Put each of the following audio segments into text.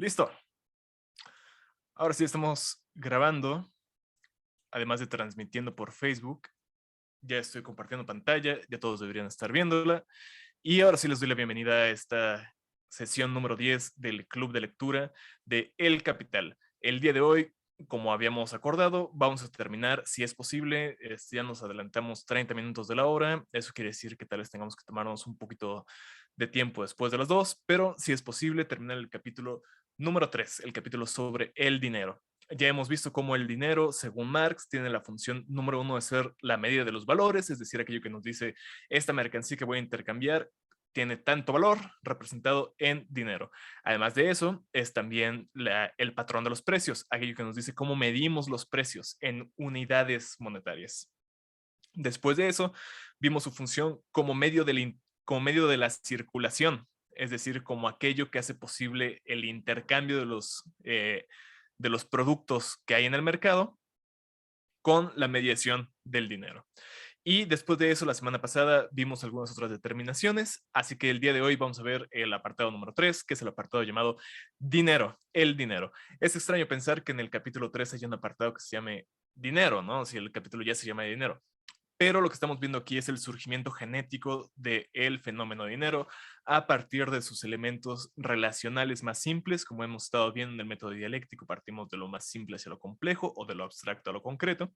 Listo. Ahora sí estamos grabando, además de transmitiendo por Facebook. Ya estoy compartiendo pantalla, ya todos deberían estar viéndola. Y ahora sí les doy la bienvenida a esta sesión número 10 del Club de Lectura de El Capital. El día de hoy, como habíamos acordado, vamos a terminar, si es posible, ya nos adelantamos 30 minutos de la hora. Eso quiere decir que tal vez tengamos que tomarnos un poquito de tiempo después de las 2, pero si es posible, terminar el capítulo número 3, el capítulo sobre el dinero. Ya hemos visto cómo el dinero, según Marx, tiene la función número 1 de ser la medida de los valores, es decir, aquello que nos dice esta mercancía que voy a intercambiar tiene tanto valor representado en dinero. Además de eso, es también el patrón de los precios, aquello que nos dice cómo medimos los precios en unidades monetarias. Después de eso, vimos su función como medio de la circulación, es decir, como aquello que hace posible el intercambio de los productos que hay en el mercado con la mediación del dinero. Y después de eso, la semana pasada vimos algunas otras determinaciones, así que el día de hoy vamos a ver el apartado número 3, que es el apartado llamado dinero, el dinero. Es extraño pensar que en el capítulo 3 haya un apartado que se llame dinero, ¿no? Si el capítulo ya se llama dinero. Pero lo que estamos viendo aquí es el surgimiento genético del fenómeno dinero a partir de sus elementos relacionales más simples, como hemos estado viendo en el método dialéctico, partimos de lo más simple hacia lo complejo o de lo abstracto a lo concreto,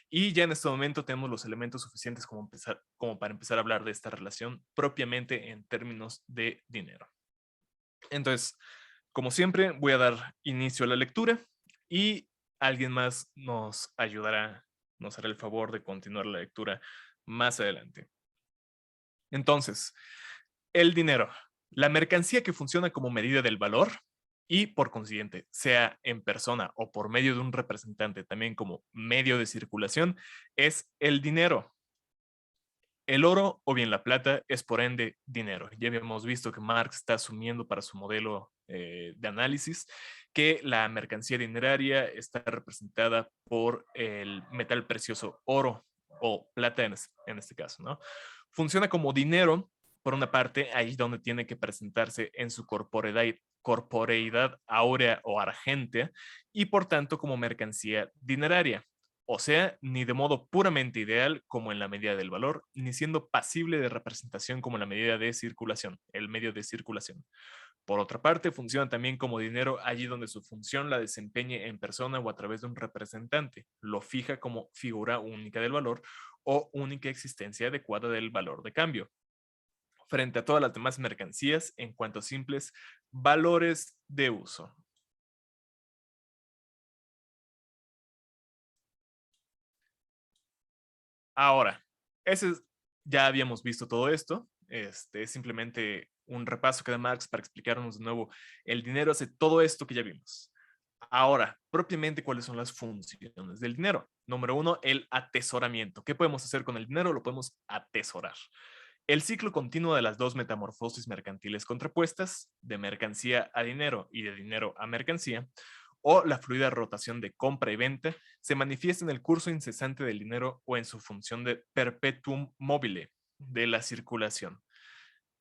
y ya en este momento tenemos los elementos suficientes como para empezar a hablar de esta relación propiamente en términos de dinero. Entonces, como siempre, voy a dar inicio a la lectura y alguien más nos hará el favor de continuar la lectura más adelante. Entonces, el dinero, la mercancía que funciona como medida del valor y por consiguiente, sea en persona o por medio de un representante, también como medio de circulación, es el dinero. El oro o bien la plata es por ende dinero. Ya habíamos visto que Marx está asumiendo para su modelo de análisis que la mercancía dineraria está representada por el metal precioso oro o plata en este caso, ¿no? Funciona como dinero, por una parte, ahí donde tiene que presentarse en su corporeidad áurea o argentea y por tanto como mercancía dineraria. O sea, ni de modo puramente ideal como en la medida del valor, ni siendo pasible de representación como en la medida de circulación, el medio de circulación. Por otra parte, funciona también como dinero allí donde su función la desempeñe en persona o a través de un representante. Lo fija como figura única del valor o única existencia adecuada del valor de cambio, frente a todas las demás mercancías en cuanto a simples valores de uso. Ahora, ya habíamos visto todo esto. Es simplemente un repaso que da Marx para explicarnos de nuevo. El dinero hace todo esto que ya vimos. Ahora, propiamente, ¿cuáles son las funciones del dinero? Número uno, el atesoramiento. ¿Qué podemos hacer con el dinero? Lo podemos atesorar. El ciclo continuo de las dos metamorfosis mercantiles contrapuestas, de mercancía a dinero y de dinero a mercancía, o la fluida rotación de compra y venta, se manifiesta en el curso incesante del dinero o en su función de perpetuum mobile de la circulación.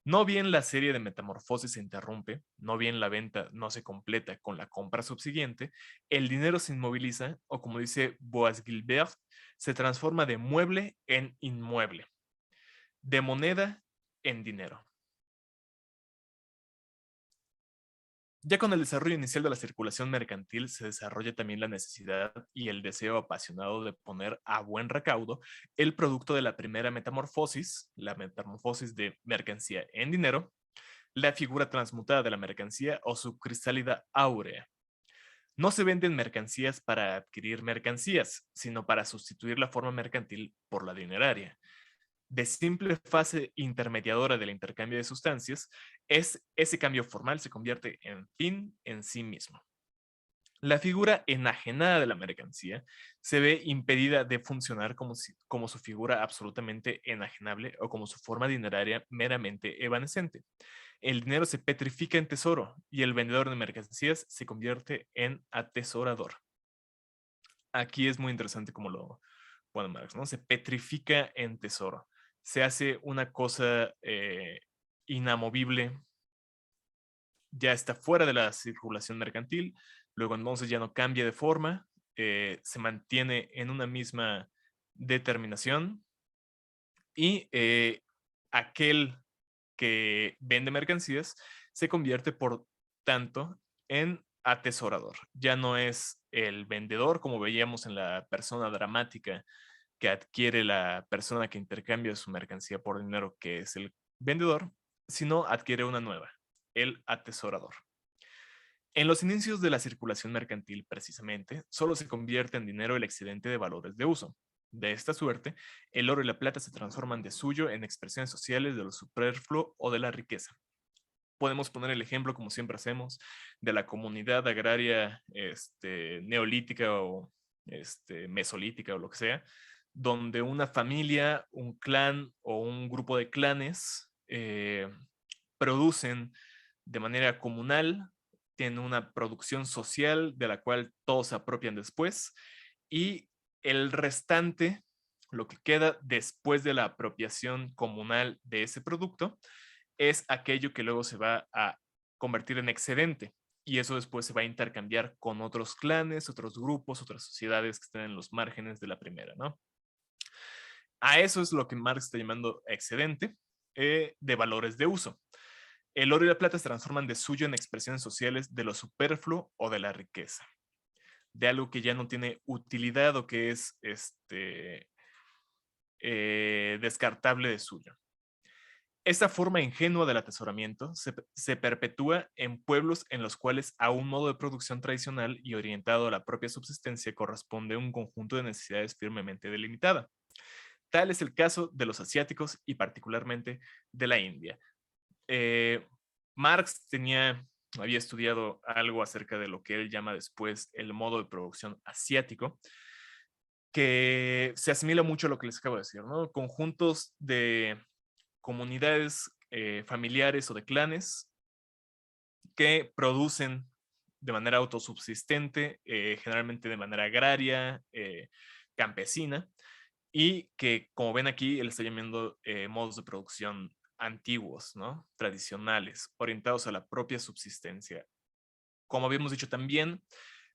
No bien la serie de metamorfosis se interrumpe, no bien la venta no se completa con la compra subsiguiente, el dinero se inmoviliza o, como dice Boas-Guilbert, se transforma de mueble en inmueble, de moneda en dinero. Ya con el desarrollo inicial de la circulación mercantil se desarrolla también la necesidad y el deseo apasionado de poner a buen recaudo el producto de la primera metamorfosis, la metamorfosis de mercancía en dinero, la figura transmutada de la mercancía o su crisálida áurea. No se venden mercancías para adquirir mercancías, sino para sustituir la forma mercantil por la dineraria. De simple fase intermediadora del intercambio de sustancias, ese cambio formal se convierte en fin en sí mismo. La figura enajenada de la mercancía se ve impedida de funcionar como su figura absolutamente enajenable o como su forma dineraria meramente evanescente. El dinero se petrifica en tesoro y el vendedor de mercancías se convierte en atesorador. Aquí es muy interesante como lo pone Marx, ¿no? Se petrifica en tesoro. Se hace una cosa inamovible, ya está fuera de la circulación mercantil, luego entonces ya no cambia de forma, se mantiene en una misma determinación y aquel que vende mercancías se convierte, por tanto, en atesorador. Ya no es el vendedor, como veíamos en la persona dramática que adquiere la persona que intercambia su mercancía por dinero, que es el vendedor, sino adquiere una nueva, el atesorador. En los inicios de la circulación mercantil, precisamente, solo se convierte en dinero el excedente de valores de uso. De esta suerte, el oro y la plata se transforman de suyo en expresiones sociales de lo superfluo o de la riqueza. Podemos poner el ejemplo, como siempre hacemos, de la comunidad agraria neolítica o mesolítica o lo que sea, donde una familia, un clan o un grupo de clanes producen de manera comunal, tienen una producción social de la cual todos se apropian después y el restante, lo que queda después de la apropiación comunal de ese producto, es aquello que luego se va a convertir en excedente y eso después se va a intercambiar con otros clanes, otros grupos, otras sociedades que estén en los márgenes de la primera, ¿no? A eso es lo que Marx está llamando excedente de valores de uso. El oro y la plata se transforman de suyo en expresiones sociales de lo superfluo o de la riqueza, de algo que ya no tiene utilidad o que es descartable de suyo. Esta forma ingenua del atesoramiento se perpetúa en pueblos en los cuales a un modo de producción tradicional y orientado a la propia subsistencia corresponde un conjunto de necesidades firmemente delimitada. Tal es el caso de los asiáticos y particularmente de la India. Eh, Marx había estudiado algo acerca de lo que él llama después el modo de producción asiático, que se asimila mucho a lo que les acabo de decir, ¿no? Conjuntos de comunidades familiares o de clanes que producen de manera autosubsistente, generalmente de manera agraria, campesina, y que, como ven aquí, él está llamando modos de producción antiguos, ¿no? Tradicionales, orientados a la propia subsistencia. Como habíamos dicho también,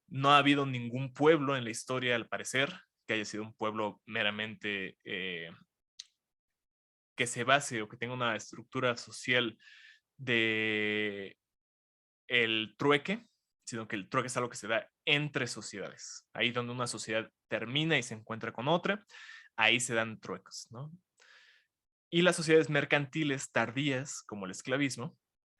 no ha habido ningún pueblo en la historia, al parecer, que haya sido un pueblo meramente que se base o que tenga una estructura social de el trueque, sino que el trueque es algo que se da entre sociedades. Ahí donde una sociedad termina y se encuentra con otra, ahí se dan truecos, ¿no? Y las sociedades mercantiles tardías, como el esclavismo,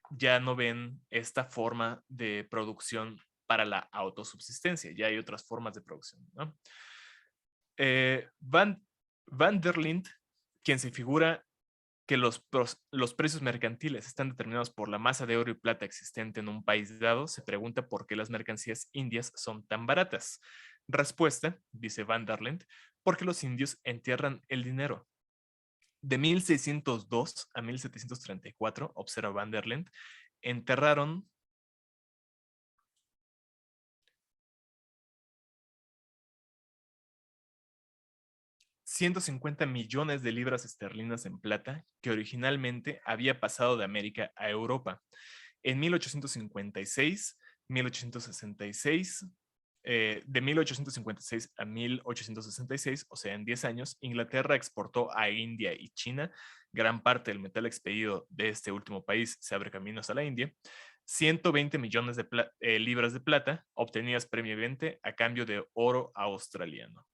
ya no ven esta forma de producción para la autosubsistencia, ya hay otras formas de producción, ¿no? Van der Linde, quien se figura que los precios mercantiles están determinados por la masa de oro y plata existente en un país dado, se pregunta por qué las mercancías indias son tan baratas. Respuesta, dice Van der Linde, porque los indios entierran el dinero. De 1602 a 1734, observa Van der Linde, enterraron 150 millones de libras esterlinas en plata que originalmente había pasado de América a Europa. En 1856, 1866, de 1856 a 1866, o sea, en 10 años, Inglaterra exportó a India y China. Gran parte del metal expedido de este último país se abre caminos a la India. 120 millones de libras de plata obtenidas previamente a cambio de oro australiano.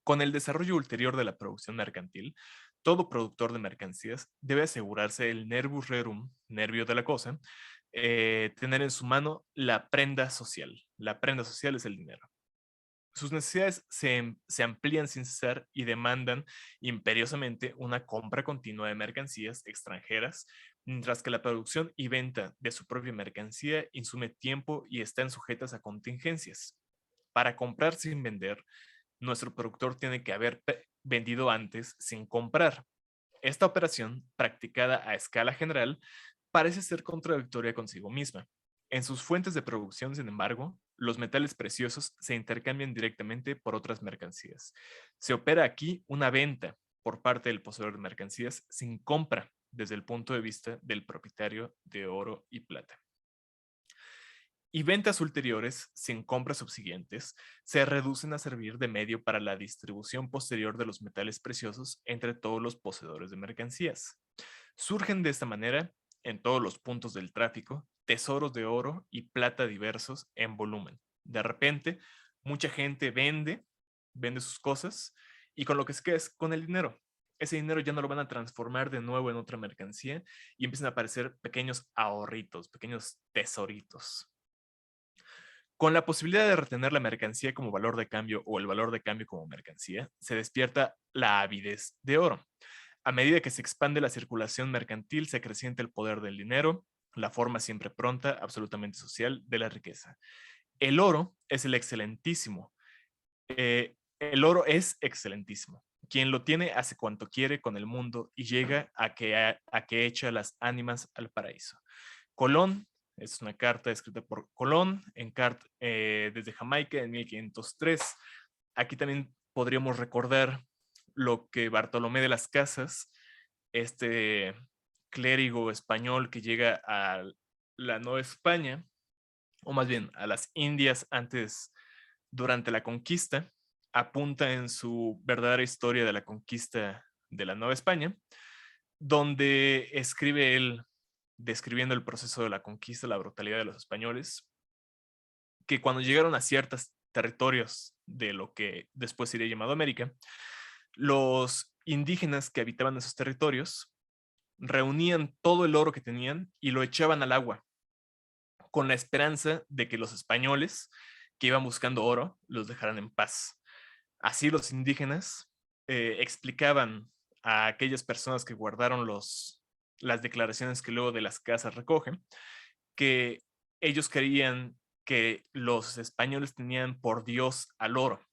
Con el desarrollo ulterior de la producción mercantil, todo productor de mercancías debe asegurarse el nervus rerum, nervio de la cosa, tener en su mano la prenda social. La prenda social es el dinero. Sus necesidades se amplían sin cesar y demandan imperiosamente una compra continua de mercancías extranjeras, mientras que la producción y venta de su propia mercancía insume tiempo y están sujetas a contingencias. Para comprar sin vender, nuestro productor tiene que haber vendido antes sin comprar. Esta operación, practicada a escala general, parece ser contradictoria consigo misma. En sus fuentes de producción, sin embargo, los metales preciosos se intercambian directamente por otras mercancías. Se opera aquí una venta por parte del poseedor de mercancías sin compra desde el punto de vista del propietario de oro y plata. Y ventas ulteriores, sin compras subsiguientes, se reducen a servir de medio para la distribución posterior de los metales preciosos entre todos los poseedores de mercancías. Surgen de esta manera, en todos los puntos del tráfico, tesoros de oro y plata diversos en volumen. De repente, mucha gente vende sus cosas y con lo que se queda es con el dinero. Ese dinero ya no lo van a transformar de nuevo en otra mercancía y empiezan a aparecer pequeños ahorritos, pequeños tesoritos. Con la posibilidad de retener la mercancía como valor de cambio o el valor de cambio como mercancía, se despierta la avidez de oro. A medida que se expande la circulación mercantil, se acrecienta el poder del dinero, la forma siempre pronta, absolutamente social, de la riqueza. El oro es el excelentísimo. El oro es excelentísimo. Quien lo tiene hace cuanto quiere con el mundo y llega a que echa las ánimas al paraíso. Colón, es una carta escrita por Colón desde Jamaica en 1503. Aquí también podríamos recordar lo que Bartolomé de las Casas, este clérigo español que llega a la Nueva España, o más bien a las Indias durante la conquista, apunta en su verdadera historia de la conquista de la Nueva España, donde escribe él describiendo el proceso de la conquista, la brutalidad de los españoles, que cuando llegaron a ciertos territorios de lo que después sería llamado América, los indígenas que habitaban esos territorios reunían todo el oro que tenían y lo echaban al agua, con la esperanza de que los españoles que iban buscando oro los dejaran en paz. Así los indígenas explicaban a aquellas personas que guardaron las declaraciones que luego de las casas recogen, que ellos creían que los españoles tenían por Dios al oro.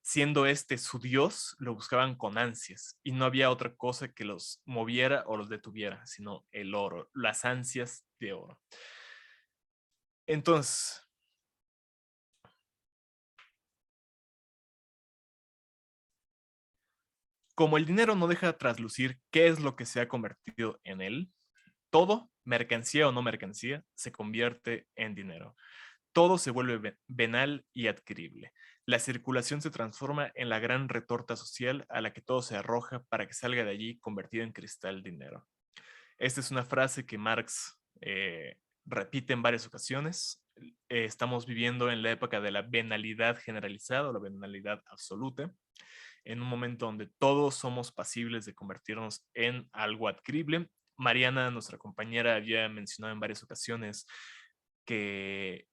Siendo este su Dios, lo buscaban con ansias y no había otra cosa que los moviera o los detuviera, sino el oro, las ansias de oro. Entonces, como el dinero no deja traslucir qué es lo que se ha convertido en él, todo, mercancía o no mercancía, se convierte en dinero. Todo se vuelve venal y adquirible. La circulación se transforma en la gran retorta social a la que todo se arroja para que salga de allí convertido en cristal dinero. Esta es una frase que Marx repite en varias ocasiones. Estamos viviendo en la época de la venalidad generalizada o la venalidad absoluta, en un momento donde todos somos pasibles de convertirnos en algo adquirible. Mariana, nuestra compañera, había mencionado en varias ocasiones que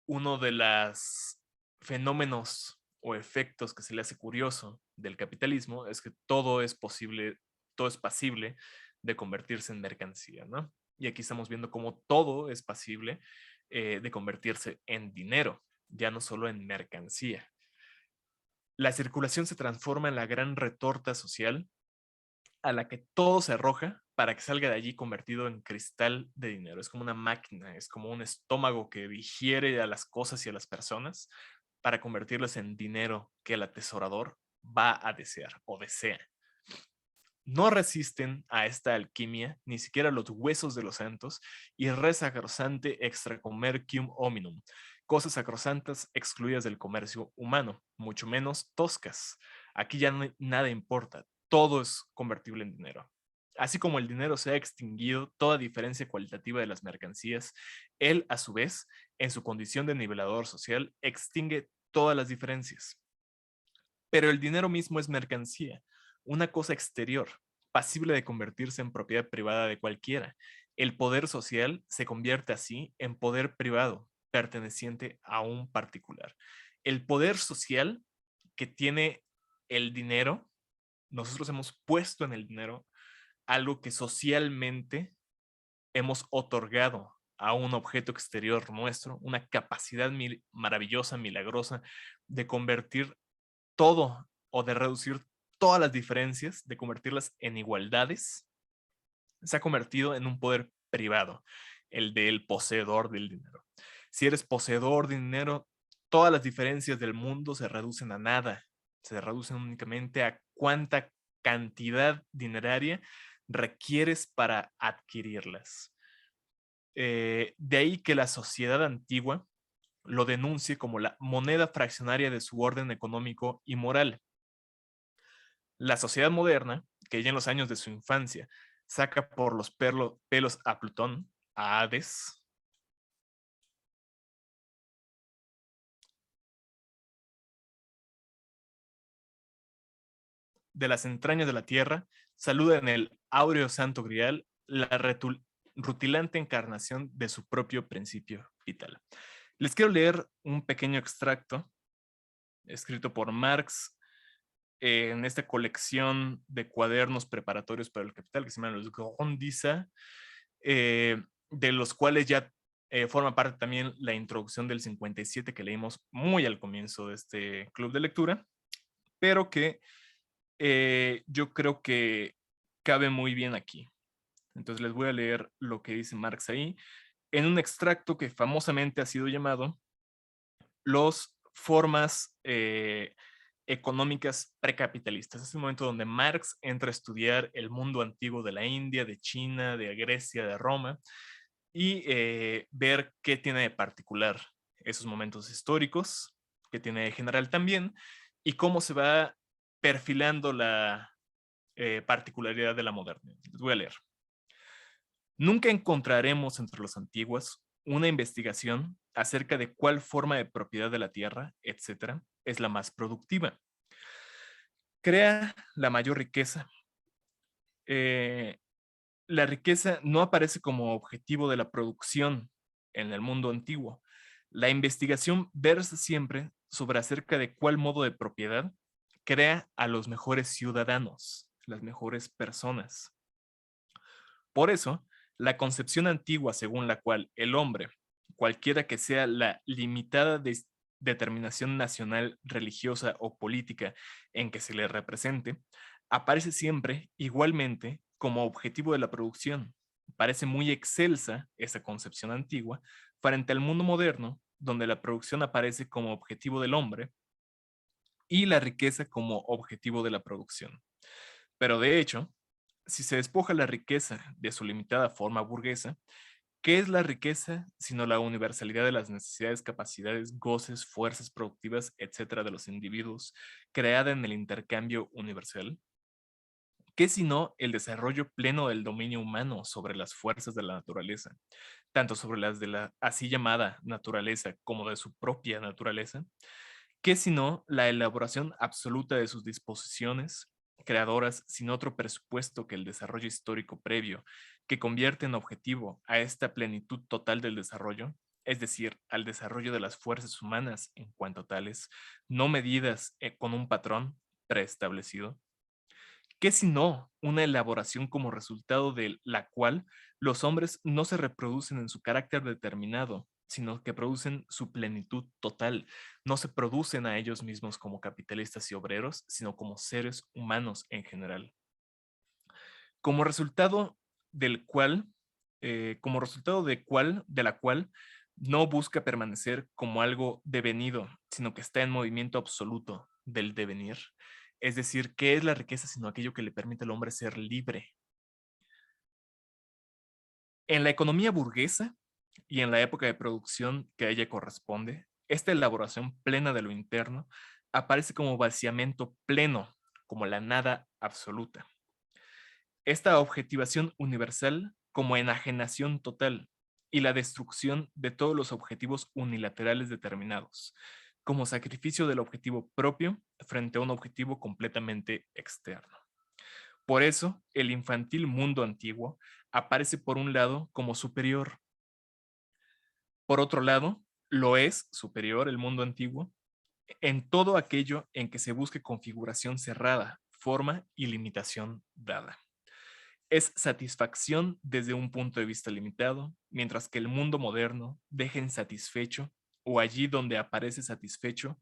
uno de los fenómenos o efectos que se le hace curioso del capitalismo es que todo es posible, todo es pasible de convertirse en mercancía, ¿no? Y aquí estamos viendo cómo todo es pasible de convertirse en dinero, ya no solo en mercancía. La circulación se transforma en la gran retorta social a la que todo se arroja para que salga de allí convertido en cristal de dinero. Es como una máquina, es como un estómago que digiere a las cosas y a las personas para convertirlas en dinero que el atesorador va a desear o desea. No resisten a esta alquimia ni siquiera los huesos de los santos y res sacrosante extra comercium hominum, cosas sacrosantas excluidas del comercio humano, mucho menos toscas. Aquí ya nada importa, todo es convertible en dinero. Así como el dinero se ha extinguido toda diferencia cualitativa de las mercancías, él, a su vez, en su condición de nivelador social, extingue todas las diferencias. Pero el dinero mismo es mercancía, una cosa exterior, pasible de convertirse en propiedad privada de cualquiera. El poder social se convierte así en poder privado, perteneciente a un particular. El poder social que tiene el dinero, nosotros hemos puesto en el dinero algo que socialmente hemos otorgado a un objeto exterior nuestro, una capacidad maravillosa, milagrosa, de convertir todo o de reducir todas las diferencias, de convertirlas en igualdades, se ha convertido en un poder privado, el del poseedor del dinero. Si eres poseedor de dinero, todas las diferencias del mundo se reducen a nada, se reducen únicamente a cuánta cantidad dineraria requieres para adquirirlas. De ahí que la sociedad antigua lo denuncie como la moneda fraccionaria de su orden económico y moral. La sociedad moderna, que ya en los años de su infancia saca por los pelos a Plutón, a Hades, de las entrañas de la tierra, saluda en el áureo santo grial la rutilante encarnación de su propio principio vital. Les quiero leer un pequeño extracto escrito por Marx en esta colección de cuadernos preparatorios para el capital que se llaman los Grundrisse, de los cuales ya forma parte también la introducción del 57 que leímos muy al comienzo de este club de lectura, pero que yo creo que cabe muy bien aquí. Entonces les voy a leer lo que dice Marx ahí, en un extracto que famosamente ha sido llamado los formas económicas precapitalistas. Es el momento donde Marx entra a estudiar el mundo antiguo de la India, de China, de Grecia, de Roma, y ver qué tiene de particular esos momentos históricos, qué tiene de general también, y cómo se va perfilando la particularidad de la modernidad. Les voy a leer. Nunca encontraremos entre los antiguos una investigación acerca de cuál forma de propiedad de la tierra, etcétera, es la más productiva. Crea la mayor riqueza. La riqueza no aparece como objetivo de la producción en el mundo antiguo. La investigación versa siempre sobre acerca de cuál modo de propiedad crea a los mejores ciudadanos, las mejores personas. Por eso, la concepción antigua según la cual el hombre, cualquiera que sea la limitada determinación nacional, religiosa o política en que se le represente, aparece siempre igualmente como objetivo de la producción. Parece muy excelsa esa concepción antigua frente al mundo moderno, donde la producción aparece como objetivo del hombre y la riqueza como objetivo de la producción. Pero de hecho, si se despoja la riqueza de su limitada forma burguesa, ¿qué es la riqueza sino la universalidad de las necesidades, capacidades, goces, fuerzas productivas, etcétera, de los individuos, creada en el intercambio universal? ¿Qué sino el desarrollo pleno del dominio humano sobre las fuerzas de la naturaleza, tanto sobre las de la así llamada naturaleza como de su propia naturaleza? ¿Qué sino la elaboración absoluta de sus disposiciones creadoras sin otro presupuesto que el desarrollo histórico previo, que convierte en objetivo a esta plenitud total del desarrollo, es decir, al desarrollo de las fuerzas humanas en cuanto tales, no medidas con un patrón preestablecido? ¿Qué sino una elaboración como resultado de la cual los hombres no se reproducen en su carácter determinado, sino que producen su plenitud total? No se producen a ellos mismos como capitalistas y obreros, sino como seres humanos en general. Como resultado del cual, de la cual no busca permanecer como algo devenido, sino que está en movimiento absoluto del devenir. Es decir, ¿qué es la riqueza sino aquello que le permite al hombre ser libre? En la economía burguesa y en la época de producción que a ella corresponde, esta elaboración plena de lo interno aparece como vaciamiento pleno, como la nada absoluta. Esta objetivación universal como enajenación total y la destrucción de todos los objetivos unilaterales determinados, como sacrificio del objetivo propio frente a un objetivo completamente externo. Por eso, el infantil mundo antiguo aparece por un lado como superior. Por otro lado, lo es superior el mundo antiguo en todo aquello en que se busque configuración cerrada, forma y limitación dada. Es satisfacción desde un punto de vista limitado, mientras que el mundo moderno deja insatisfecho o allí donde aparece satisfecho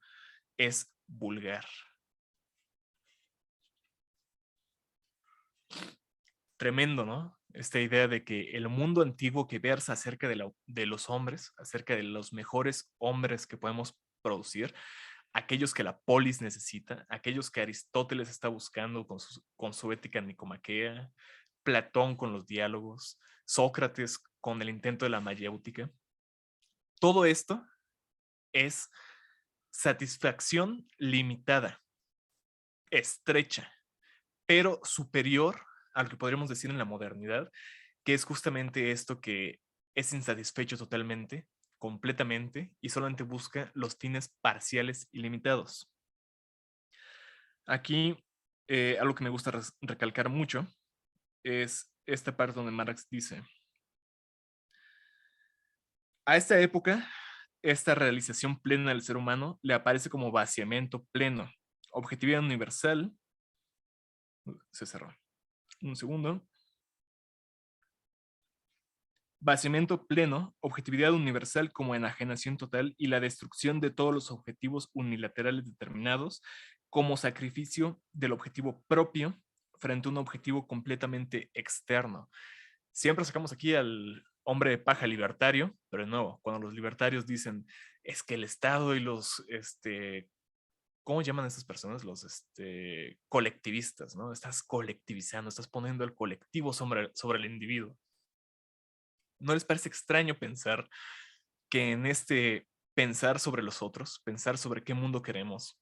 es vulgar. Tremendo, ¿no? Esta idea de que el mundo antiguo que versa acerca de los hombres, acerca de los mejores hombres que podemos producir, aquellos que la polis necesita, aquellos que Aristóteles está buscando con su ética nicomaquea, Platón con los diálogos, Sócrates con el intento de la mayéutica. Todo esto es satisfacción limitada, estrecha, pero superior a lo que podríamos decir en la modernidad, que es justamente esto que es insatisfecho totalmente, completamente, y solamente busca los fines parciales y limitados. Aquí, algo que me gusta recalcar mucho es esta parte donde Marx dice: a esta época, esta realización plena del ser humano le aparece como vaciamiento pleno, objetividad universal. Se cerró. Un segundo. Vaciamiento pleno, objetividad universal como enajenación total y la destrucción de todos los objetivos unilaterales determinados como sacrificio del objetivo propio frente a un objetivo completamente externo. Siempre sacamos aquí al hombre de paja libertario, pero de nuevo, cuando los libertarios dicen es que el Estado y los, ¿cómo llaman a estas personas? Los colectivistas, ¿no? Estás colectivizando, estás poniendo el colectivo sobre el individuo. ¿No les parece extraño pensar que en este pensar sobre los otros, pensar sobre qué mundo queremos,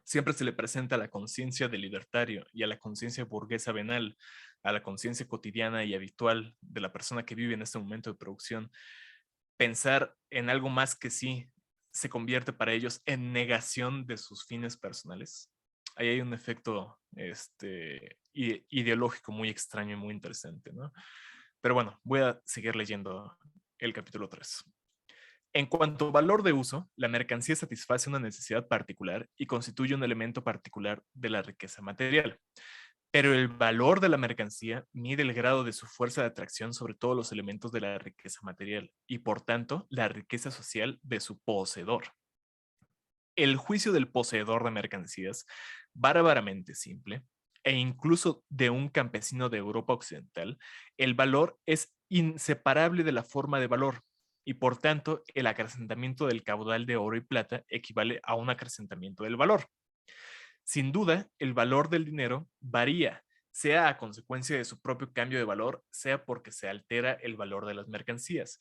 siempre se le presenta a la conciencia del libertario y a la conciencia burguesa venal, a la conciencia cotidiana y habitual de la persona que vive en este momento de producción? Pensar en algo más que sí se convierte para ellos en negación de sus fines personales. Ahí hay un efecto ideológico muy extraño y muy interesante, ¿no? Pero bueno, voy a seguir leyendo el capítulo 3. En cuanto a valor de uso, la mercancía satisface una necesidad particular y constituye un elemento particular de la riqueza material. Pero el valor de la mercancía mide el grado de su fuerza de atracción sobre todos los elementos de la riqueza material y, por tanto, la riqueza social de su poseedor. El juicio del poseedor de mercancías, bárbaramente simple, e incluso de un campesino de Europa Occidental, el valor es inseparable de la forma de valor y por tanto el acrecentamiento del caudal de oro y plata equivale a un acrecentamiento del valor. Sin duda, el valor del dinero varía, sea a consecuencia de su propio cambio de valor, sea porque se altera el valor de las mercancías,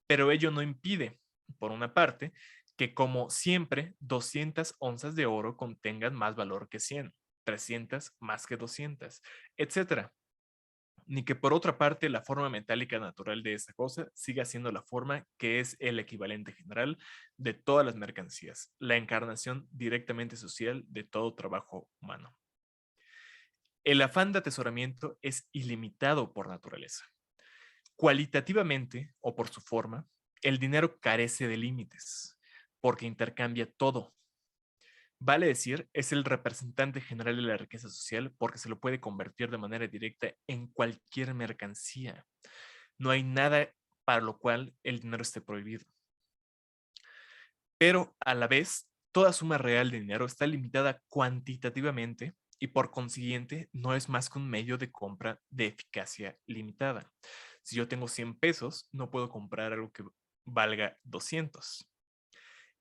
pero ello no impide, por una parte, que como siempre 200 onzas de oro contengan más valor que 100, 300 más que 200, etcétera. Ni que por otra parte la forma metálica natural de esta cosa siga siendo la forma que es el equivalente general de todas las mercancías, la encarnación directamente social de todo trabajo humano. El afán de atesoramiento es ilimitado por naturaleza. Cualitativamente, o por su forma, el dinero carece de límites, porque intercambia todo. Vale decir, es el representante general de la riqueza social porque se lo puede convertir de manera directa en cualquier mercancía. No hay nada para lo cual el dinero esté prohibido. Pero a la vez, toda suma real de dinero está limitada cuantitativamente y por consiguiente no es más que un medio de compra de eficacia limitada. Si yo tengo 100 pesos, no puedo comprar algo que valga 200.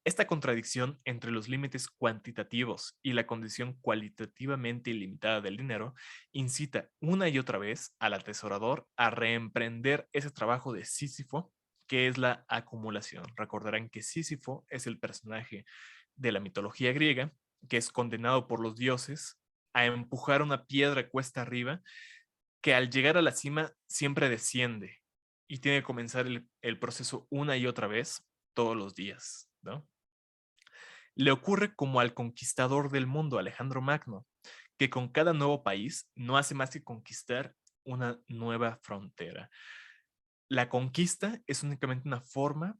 Esta contradicción entre los límites cuantitativos y la condición cualitativamente ilimitada del dinero incita una y otra vez al atesorador a reemprender ese trabajo de Sísifo que es la acumulación. Recordarán que Sísifo es el personaje de la mitología griega que es condenado por los dioses a empujar una piedra cuesta arriba que al llegar a la cima siempre desciende y tiene que comenzar el proceso una y otra vez todos los días, ¿no? Le ocurre como al conquistador del mundo, Alejandro Magno, que con cada nuevo país no hace más que conquistar una nueva frontera. La conquista es únicamente una forma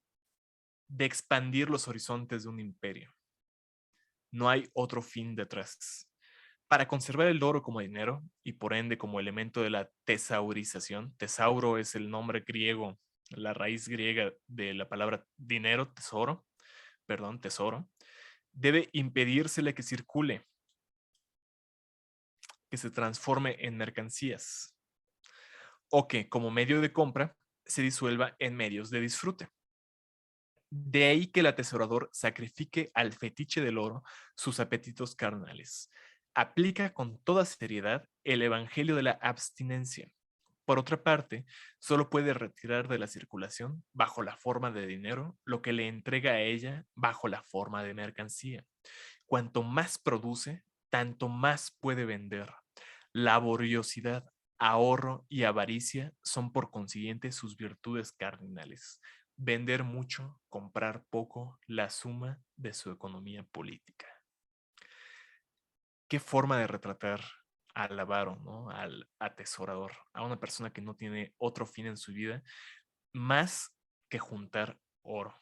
de expandir los horizontes de un imperio. No hay otro fin detrás. Para conservar el oro como dinero y por ende como elemento de la tesaurización, tesauro es el nombre griego, la raíz griega de la palabra dinero, tesoro, debe impedírsele que circule, que se transforme en mercancías o que como medio de compra se disuelva en medios de disfrute. De ahí que el atesorador sacrifique al fetiche del oro sus apetitos carnales. aplica con toda seriedad el evangelio de la abstinencia. Por otra parte, solo puede retirar de la circulación, bajo la forma de dinero, lo que le entrega a ella bajo la forma de mercancía. Cuanto más produce, tanto más puede vender. Laboriosidad, ahorro y avaricia son por consiguiente sus virtudes cardinales. Vender mucho, comprar poco, la suma de su economía política. Qué forma de retratar al avaro, ¿no? Al atesorador, a una persona que no tiene otro fin en su vida más que juntar oro.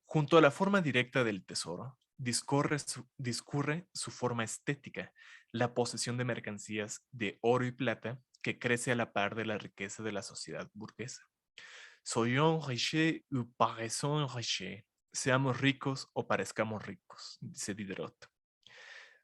Junto a la forma directa del tesoro, discurre su forma estética, la posesión de mercancías de oro y plata que crece a la par de la riqueza de la sociedad burguesa. Soyons riches ou paraissons riches. Seamos ricos o parezcamos ricos, dice Diderot.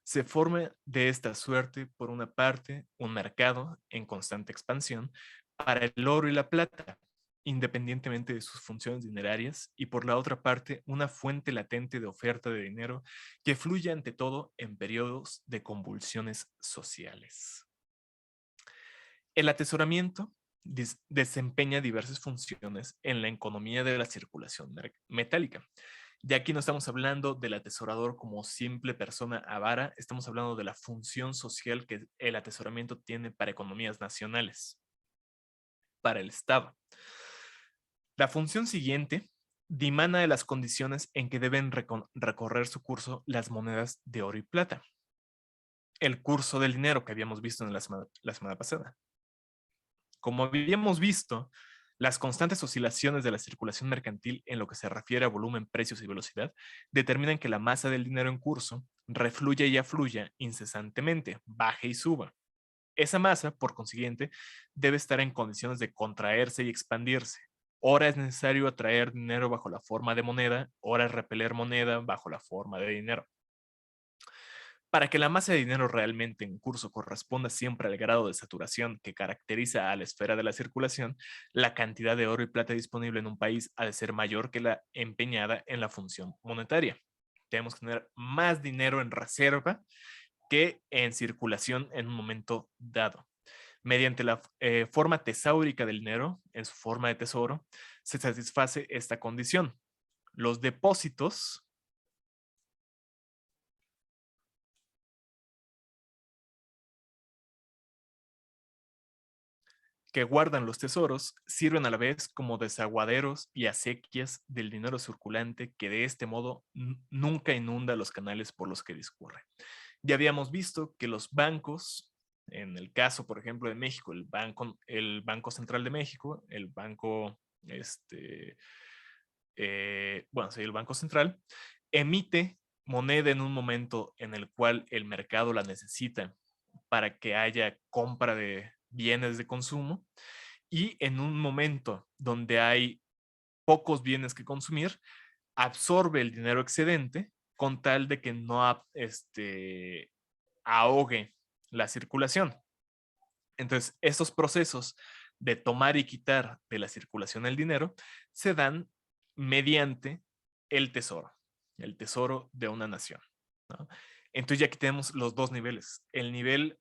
Se forma de esta suerte, por una parte, un mercado en constante expansión para el oro y la plata, independientemente de sus funciones dinerarias, y por la otra parte, una fuente latente de oferta de dinero que fluye ante todo en periodos de convulsiones sociales. El atesoramiento desempeña diversas funciones en la economía de la circulación metálica. Ya aquí no estamos hablando del atesorador como simple persona avara, estamos hablando de la función social que el atesoramiento tiene para economías nacionales, para el Estado. La función siguiente dimana de las condiciones en que deben recorrer su curso las monedas de oro y plata. El curso del dinero que habíamos visto en la semana pasada. Como habíamos visto, las constantes oscilaciones de la circulación mercantil en lo que se refiere a volumen, precios y velocidad determinan que la masa del dinero en curso refluya y afluya incesantemente, baje y suba. Esa masa, por consiguiente, debe estar en condiciones de contraerse y expandirse. Ora es necesario atraer dinero bajo la forma de moneda, ora es repeler moneda bajo la forma de dinero. Para que la masa de dinero realmente en curso corresponda siempre al grado de saturación que caracteriza a la esfera de la circulación, la cantidad de oro y plata disponible en un país ha de ser mayor que la empeñada en la función monetaria. Tenemos que tener más dinero en reserva que en circulación en un momento dado. Mediante la forma tesáurica del dinero, en su forma de tesoro, se satisface esta condición. Los depósitos que guardan los tesoros sirven a la vez como desaguaderos y acequias del dinero circulante que de este modo nunca inunda los canales por los que discurre. Ya habíamos visto que los bancos, en el caso, por ejemplo, de México, el Banco Central de México, el Banco, bueno, sí, el Banco Central, emite moneda en un momento en el cual el mercado la necesita para que haya compra de bienes de consumo y en un momento donde hay pocos bienes que consumir, absorbe el dinero excedente con tal de que no ahogue la circulación. Entonces, estos procesos de tomar y quitar de la circulación el dinero se dan mediante el tesoro de una nación, ¿no? Entonces ya aquí tenemos los dos niveles. El nivel,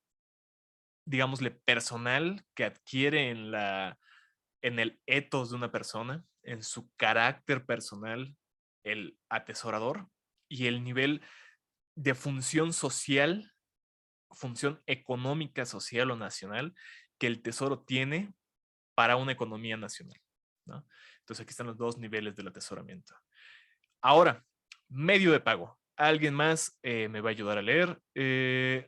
digámosle, personal que adquiere en el ethos de una persona, en su carácter personal, el atesorador, y el nivel de función social, función económica, social o nacional que el tesoro tiene para una economía nacional, ¿no? Entonces aquí están los dos niveles del atesoramiento. Ahora, medio de pago. ¿Alguien más me va a ayudar a leer?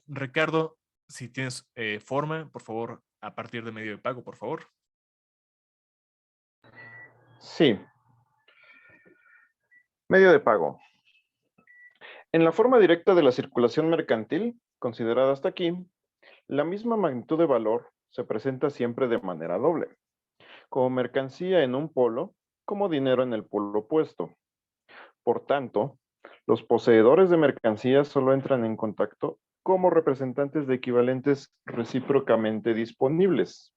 Ricardo, si tienes forma, por favor, a partir de medio de pago, por favor. Sí, medio de pago. En la forma directa de la circulación mercantil, considerada hasta aquí, la misma magnitud de valor se presenta siempre de manera doble, como mercancía en un polo, como dinero en el polo opuesto. Por tanto, los poseedores de mercancías solo entran en contacto como representantes de equivalentes recíprocamente disponibles.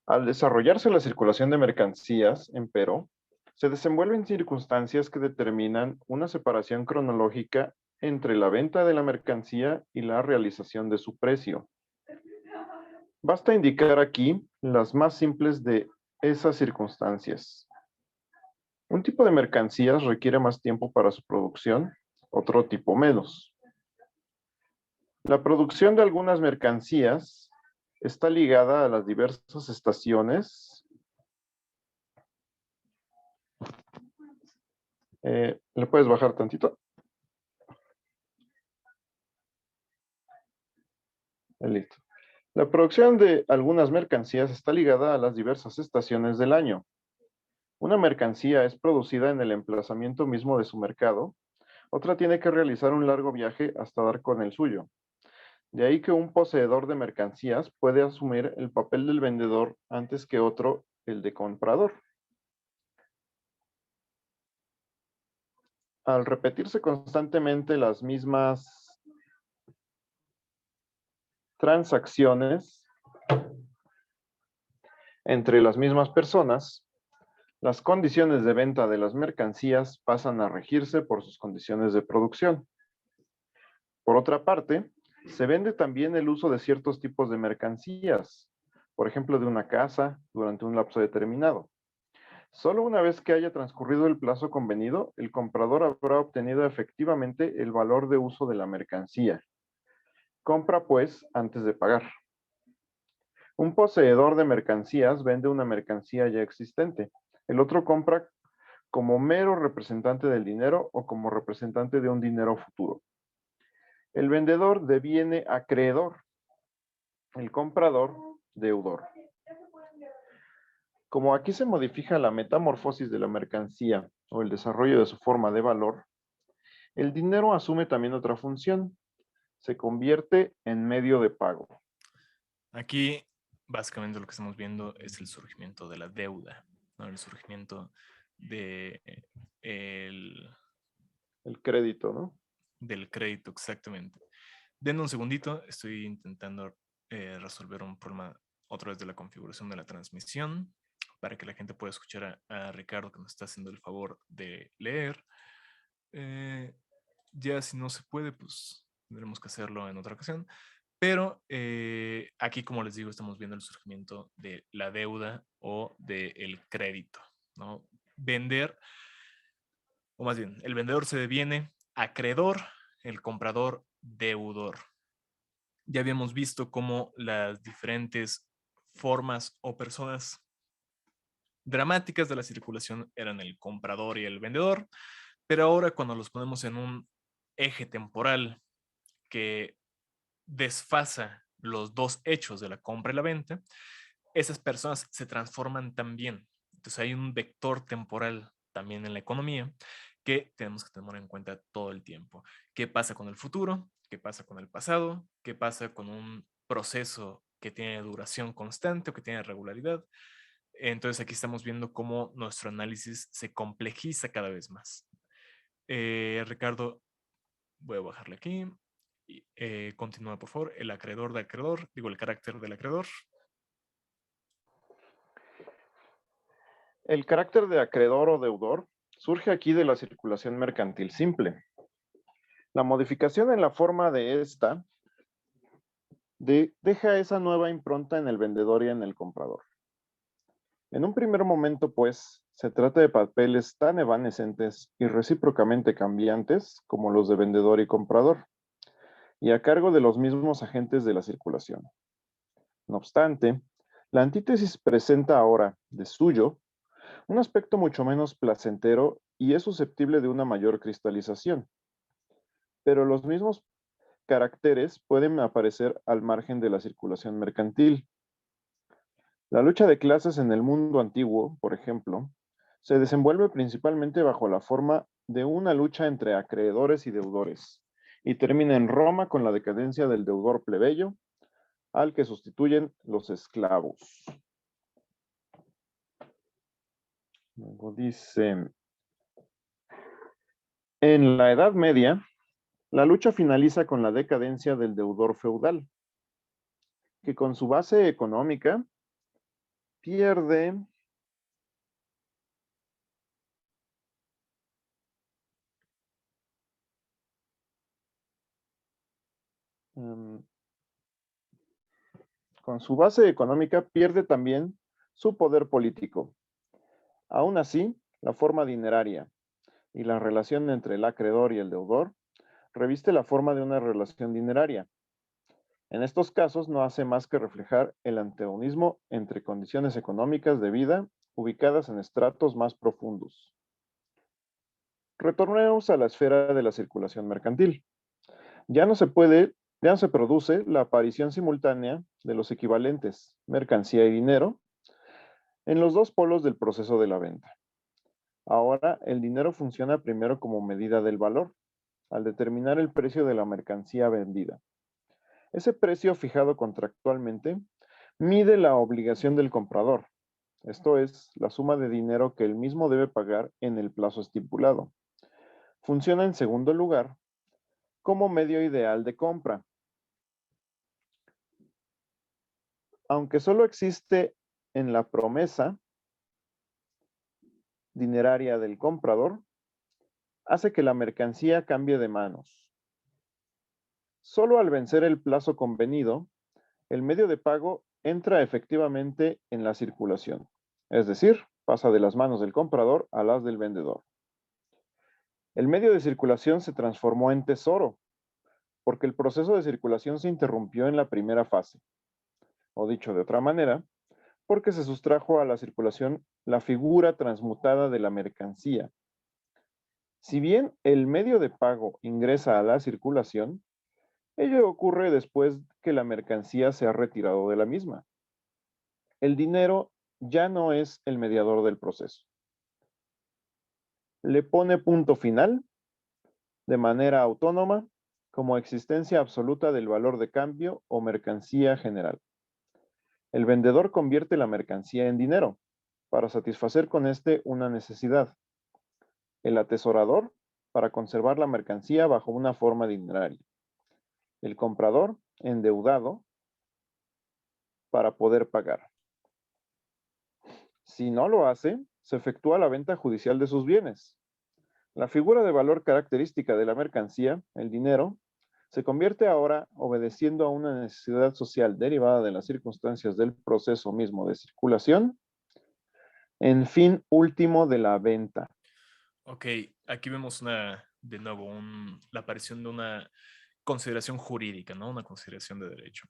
Al desarrollarse la circulación de mercancías, empero, se desenvuelven circunstancias que determinan una separación cronológica entre la venta de la mercancía y la realización de su precio. Basta indicar aquí las más simples de esas circunstancias. Un tipo de mercancías requiere más tiempo para su producción, otro tipo menos. La producción de algunas mercancías está ligada a las diversas estaciones. ¿Le puedes bajar tantito? Listo. La producción de algunas mercancías está ligada a las diversas estaciones del año. Una mercancía es producida en el emplazamiento mismo de su mercado, otra tiene que realizar un largo viaje hasta dar con el suyo. De ahí que un poseedor de mercancías puede asumir el papel del vendedor antes que otro el de comprador. Al repetirse constantemente las mismas transacciones entre las mismas personas, las condiciones de venta de las mercancías pasan a regirse por sus condiciones de producción. Por otra parte, se vende también el uso de ciertos tipos de mercancías, por ejemplo, de una casa durante un lapso determinado. Solo una vez que haya transcurrido el plazo convenido, el comprador habrá obtenido efectivamente el valor de uso de la mercancía. Compra, pues, antes de pagar. Un poseedor de mercancías vende una mercancía ya existente. El otro compra como mero representante del dinero o como representante de un dinero futuro. El vendedor deviene acreedor, el comprador deudor. Como aquí se modifica la metamorfosis de la mercancía o el desarrollo de su forma de valor, el dinero asume también otra función. Se convierte en medio de pago. Aquí, básicamente, lo que estamos viendo es el surgimiento de la deuda, ¿no? El surgimiento de el, El crédito, ¿no? del crédito, exactamente. Denme un segundito, estoy intentando resolver un problema otra vez de la configuración de la transmisión para que la gente pueda escuchar a Ricardo que nos está haciendo el favor de leer. Ya si no se puede, pues tendremos que hacerlo en otra ocasión. Pero aquí, como les digo, estamos viendo el surgimiento de la deuda o del crédito, ¿no? Vender, o más bien, el vendedor se deviene acreedor, el comprador deudor. Ya habíamos visto cómo las diferentes formas o personas dramáticas de la circulación eran el comprador y el vendedor, pero ahora cuando los ponemos en un eje temporal que desfasa los dos hechos de la compra y la venta, esas personas se transforman también. Entonces hay un vector temporal también en la economía que tenemos que tener en cuenta todo el tiempo. ¿Qué pasa con el futuro? ¿Qué pasa con el pasado? ¿Qué pasa con un proceso que tiene duración constante o que tiene regularidad? Entonces aquí estamos viendo cómo nuestro análisis se complejiza cada vez más. Ricardo, voy a bajarle aquí. Continúa, por favor. El acreedor de acreedor, digo, el carácter del acreedor. El carácter de acreedor o deudor surge aquí de la circulación mercantil simple. La modificación en la forma de esta deja esa nueva impronta en el vendedor y en el comprador. En un primer momento, pues, se trata de papeles tan evanescentes y recíprocamente cambiantes como los de vendedor y comprador, y a cargo de los mismos agentes de la circulación. No obstante, la antítesis presenta ahora, de suyo, un aspecto mucho menos placentero y es susceptible de una mayor cristalización. Pero los mismos caracteres pueden aparecer al margen de la circulación mercantil. La lucha de clases en el mundo antiguo, por ejemplo, se desenvuelve principalmente bajo la forma de una lucha entre acreedores y deudores, y termina en Roma con la decadencia del deudor plebeyo, al que sustituyen los esclavos. Luego dice, en la Edad Media, la lucha finaliza con la decadencia del deudor feudal, que con su base económica pierde Con su base económica pierde también su poder político. Aún así, la forma dineraria y la relación entre el acreedor y el deudor reviste la forma de una relación dineraria. En estos casos no hace más que reflejar el antagonismo entre condiciones económicas de vida ubicadas en estratos más profundos. Retornemos a la esfera de la circulación mercantil. Ya no se produce la aparición simultánea de los equivalentes, mercancía y dinero, en los dos polos del proceso de la venta. Ahora, el dinero funciona primero como medida del valor, al determinar el precio de la mercancía vendida. Ese precio fijado contractualmente mide la obligación del comprador, esto es, la suma de dinero que él mismo debe pagar en el plazo estipulado. Funciona en segundo lugar como medio ideal de compra. Aunque solo existe en la promesa dineraria del comprador, hace que la mercancía cambie de manos. Solo al vencer el plazo convenido, el medio de pago entra efectivamente en la circulación, es decir, pasa de las manos del comprador a las del vendedor. El medio de circulación se transformó en tesoro, porque el proceso de circulación se interrumpió en la primera fase, o dicho de otra manera, porque se sustrajo a la circulación la figura transmutada de la mercancía. Si bien el medio de pago ingresa a la circulación, ello ocurre después que la mercancía se ha retirado de la misma. El dinero ya no es el mediador del proceso. Le pone punto final, de manera autónoma, como existencia absoluta del valor de cambio o mercancía general. El vendedor convierte la mercancía en dinero para satisfacer con este una necesidad. El atesorador para conservar la mercancía bajo una forma dineraria. El comprador endeudado para poder pagar. Si no lo hace, se efectúa la venta judicial de sus bienes. La figura de valor característica de la mercancía, el dinero, se convierte ahora, obedeciendo a una necesidad social derivada de las circunstancias del proceso mismo de circulación, en fin último de la venta. Ok, aquí vemos de nuevo la aparición de una consideración jurídica, ¿no? Una consideración de derecho.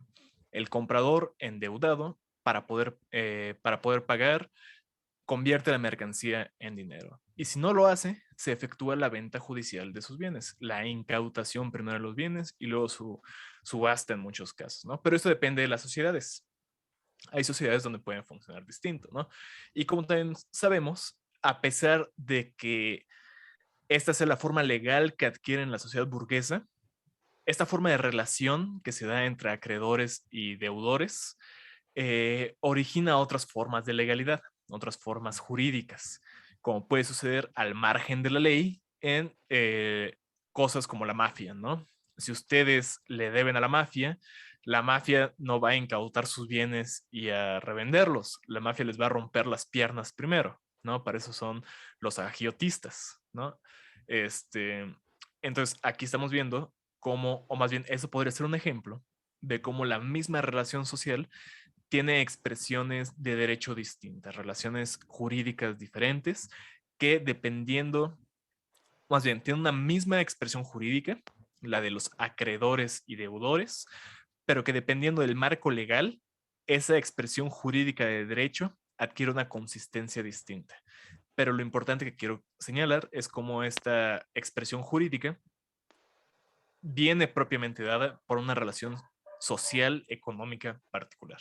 El comprador endeudado para poder pagar convierte la mercancía en dinero. Y si no lo hace, se efectúa la venta judicial de sus bienes, la incautación primero de los bienes y luego su subasta en muchos casos, ¿no? Pero esto depende de las sociedades. Hay sociedades donde pueden funcionar distinto, ¿no? Y como también sabemos, a pesar de que esta sea la forma legal que adquieren la sociedad burguesa, esta forma de relación que se da entre acreedores y deudores origina otras formas de legalidad, otras formas jurídicas, como puede suceder al margen de la ley en cosas como la mafia, ¿no? Si ustedes le deben a la mafia no va a incautar sus bienes y a revenderlos, la mafia les va a romper las piernas primero, ¿no? Para eso son los agiotistas, ¿no? Entonces, aquí estamos viendo cómo, o más bien, eso podría ser un ejemplo de cómo la misma relación social tiene expresiones de derecho distintas, relaciones jurídicas diferentes, que dependiendo, más bien, tiene una misma expresión jurídica, la de los acreedores y deudores, pero que dependiendo del marco legal, esa expresión jurídica de derecho adquiere una consistencia distinta. Pero lo importante que quiero señalar es cómo esta expresión jurídica viene propiamente dada por una relación social, económica particular,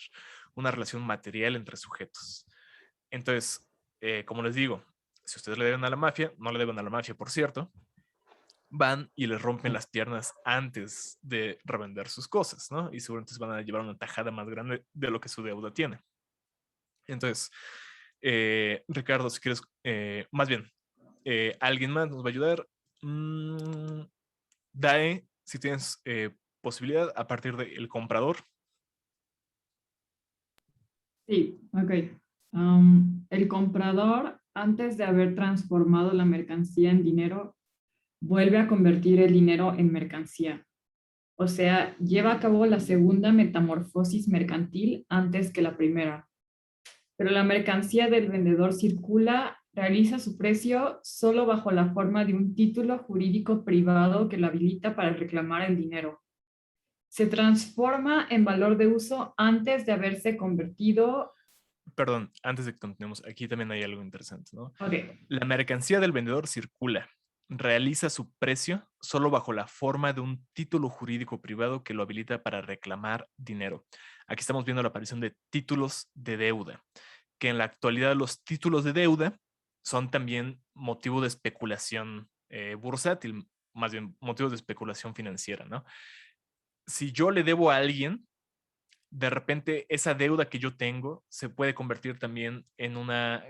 una relación material entre sujetos. Entonces, como les digo, si ustedes le deben a la mafia, no le deben a la mafia, por cierto, van y les rompen las piernas antes de revender sus cosas, ¿no? Y seguramente se van a llevar una tajada más grande de lo que su deuda tiene. Entonces, Ricardo, si quieres, más bien, alguien más nos va a ayudar. Dae, si tienes posibilidad a partir del comprador. Sí, ok. El comprador, antes de haber transformado la mercancía en dinero, vuelve a convertir el dinero en mercancía. O sea, lleva a cabo la segunda metamorfosis mercantil antes que la primera. Pero la mercancía del vendedor circula, realiza su precio solo bajo la forma de un título jurídico privado que lo habilita para reclamar el dinero. Se transforma en valor de uso antes de haberse convertido. Perdón, antes de que continuemos, aquí también hay algo interesante, ¿no? Ok, La mercancía del vendedor circula, realiza su precio solo bajo la forma de un título jurídico privado que lo habilita para reclamar dinero. Aquí estamos viendo la aparición de títulos de deuda, que en la actualidad los títulos de deuda son también motivo de especulación bursátil, más bien motivos de especulación financiera, ¿no? Si yo le debo a alguien, de repente esa deuda que yo tengo se puede convertir también en una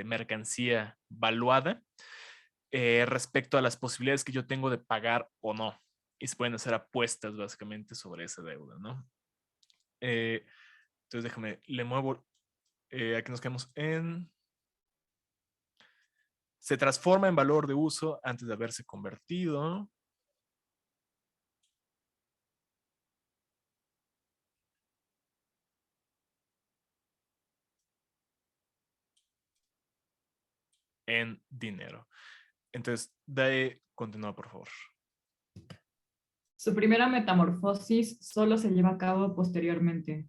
mercancía valuada respecto a las posibilidades que yo tengo de pagar o no. Y se pueden hacer apuestas básicamente sobre esa deuda, ¿no? Eh, entonces déjame, le muevo, aquí nos quedamos en... Se transforma en valor de uso antes de haberse convertido. En dinero. Entonces, Dae, continúa, por favor. su primera metamorfosis solo se lleva a cabo posteriormente.